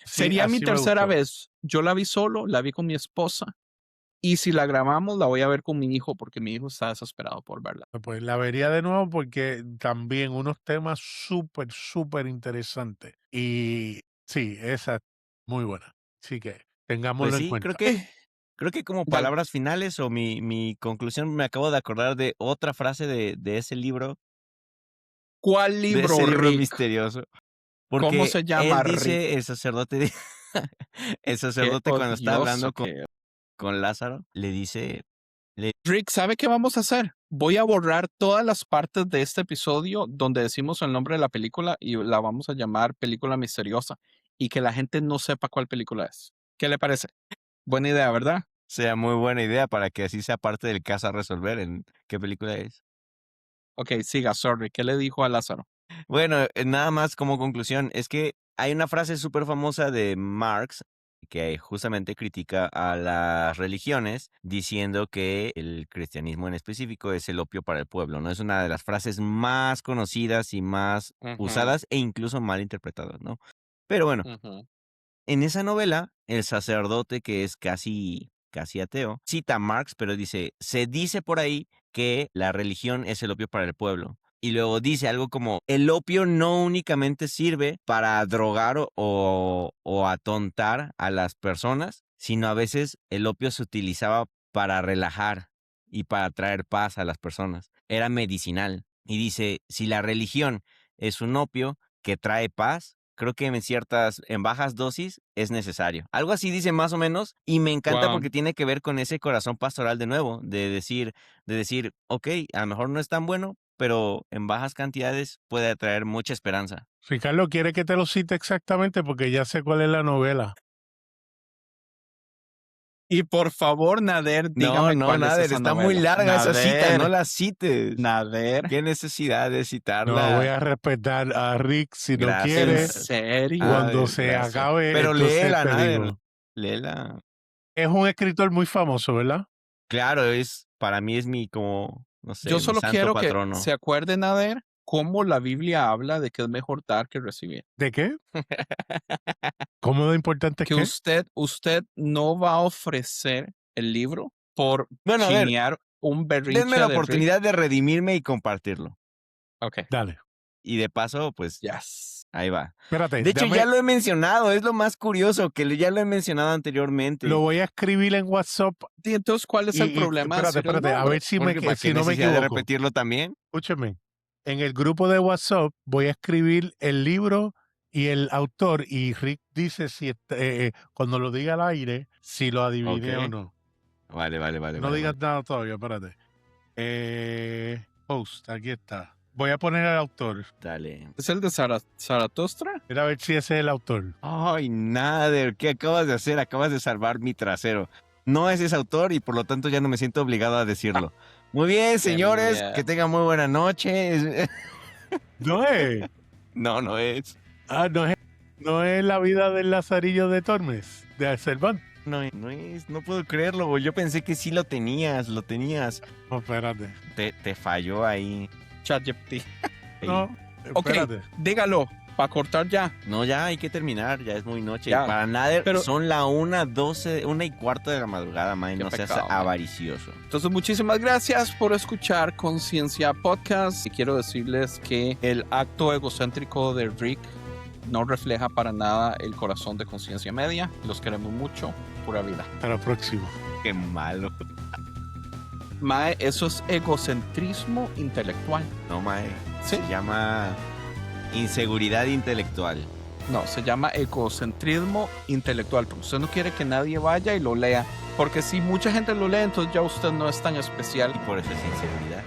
Sí, Sería mi así me tercera gustó. vez. Yo la vi solo, la vi con mi esposa. Y si la grabamos, la voy a ver con mi hijo, porque mi hijo está desesperado por verla. Pues la vería de nuevo porque también unos temas súper, súper interesantes. Y sí, esa es muy buena. Así que pues tengámoslo en sí, creo cuenta. que Creo que como Dale. palabras finales o mi conclusión, me acabo de acordar de otra frase de ese libro, ¿Cuál de libro, ese libro Rick? misterioso. ¿Cómo Porque se llama, él Rick? dice, el sacerdote, el Qué sacerdote cuando está odioso hablando que con Lázaro, le dice, Rick, ¿sabe qué vamos a hacer? Voy a borrar todas las partes de este episodio donde decimos el nombre de la película y la vamos a llamar película misteriosa y que la gente no sepa cuál película es. ¿Qué le parece? Buena idea, ¿verdad? Sea muy buena idea para que así sea parte del caso a resolver en qué película es. Ok, siga, sorry. ¿Qué le dijo a Lázaro? Bueno, nada más como conclusión, es que hay una frase súper famosa de Marx que justamente critica a las religiones diciendo que el cristianismo en específico es el opio para el pueblo, ¿no? Es una de las frases más conocidas y más usadas e incluso mal interpretadas, ¿no? Pero bueno, en esa novela, el sacerdote, que es casi ateo, cita a Marx, pero dice, se dice por ahí que la religión es el opio para el pueblo. Y luego dice algo como, el opio no únicamente sirve para drogar o atontar a las personas, sino a veces el opio se utilizaba para relajar y para traer paz a las personas. Era medicinal. Y dice, si la religión es un opio que trae paz, creo que en bajas dosis es necesario. Algo así dice más o menos, y me encanta Wow. porque tiene que ver con ese corazón pastoral de nuevo, de decir, ok, a lo mejor no es tan bueno, pero en bajas cantidades puede traer mucha esperanza. Ricardo, ¿quiere que te lo cite exactamente? Porque ya sé cuál es la novela. Y por favor, Nader, dígame No, cuál es Nader, esa está novela. muy larga esa cita, Nader, no la cites. Nader. ¿Qué necesidad de No, citarla? voy a respetar a Rick si no Gracias. ¿En quiere. serio? Cuando se Gracias. acabe, Pero entonces léela, te Nader. digo. Léela. Es un escritor muy famoso, ¿verdad? Claro, para mí es mi como, no sé, Yo mi solo santo quiero patrono. que se acuerde, Nader, cómo la Biblia habla de que es mejor dar que recibir. ¿De qué? ¿Cómo de importante es Que que? usted no va a ofrecer el libro por Bueno, a ver, chinear un denme berrinche la de Rick. oportunidad de redimirme y compartirlo. Ok, Dale. Y de paso, pues, yes. ahí va. Espérate, De hecho, dame- ya lo he mencionado, es lo más curioso, que ya lo he mencionado anteriormente. lo voy a escribir en WhatsApp. Y entonces, ¿cuál es el problema de decir el Espérate, a nombre? ver si, Porque ¿para qué si no me necesidad de equivoco. repetirlo también? Escúcheme. En el grupo de WhatsApp voy a escribir el libro y el autor, y Rick dice si cuando lo diga al aire, si lo adiviné Ok. o no. Vale. No digas nada todavía, espérate. Post, aquí está. Voy a poner al autor. Dale. ¿Es el de Zaratustra? Mira a ver si ese es el autor. Ay, Nader, ¿qué acabas de hacer? Acabas de salvar mi trasero. No es ese autor y por lo tanto ya no me siento obligado a decirlo. Muy bien, señores, miedo. que tengan muy buena noche. No es. No es. Ah, no es la vida del Lazarillo de Tormes, de Cervantes. No es, no puedo creerlo. Yo pensé que sí lo tenías. No, espérate. Te falló ahí. ChatGPT. No, Ok, espérate. dígalo, para cortar ya. No, ya hay que terminar, ya es muy noche. Ya, Para Nader pero- son la 1:40 de la madrugada, man. Qué No seas pecado, man. avaricioso. Entonces, muchísimas gracias por escuchar Conciencia Podcast. Y quiero decirles que el acto egocéntrico de Rick no refleja para nada el corazón de Conciencia Media. Los queremos mucho. Pura vida. Hasta la próxima. Qué malo. Mae, eso es egocentrismo intelectual. No, mae. ¿Sí? Se llama inseguridad intelectual. No, se llama egocentrismo intelectual. Porque usted no quiere que nadie vaya y lo lea. Porque si mucha gente lo lee, entonces ya usted no es tan especial. Y por eso es inseguridad.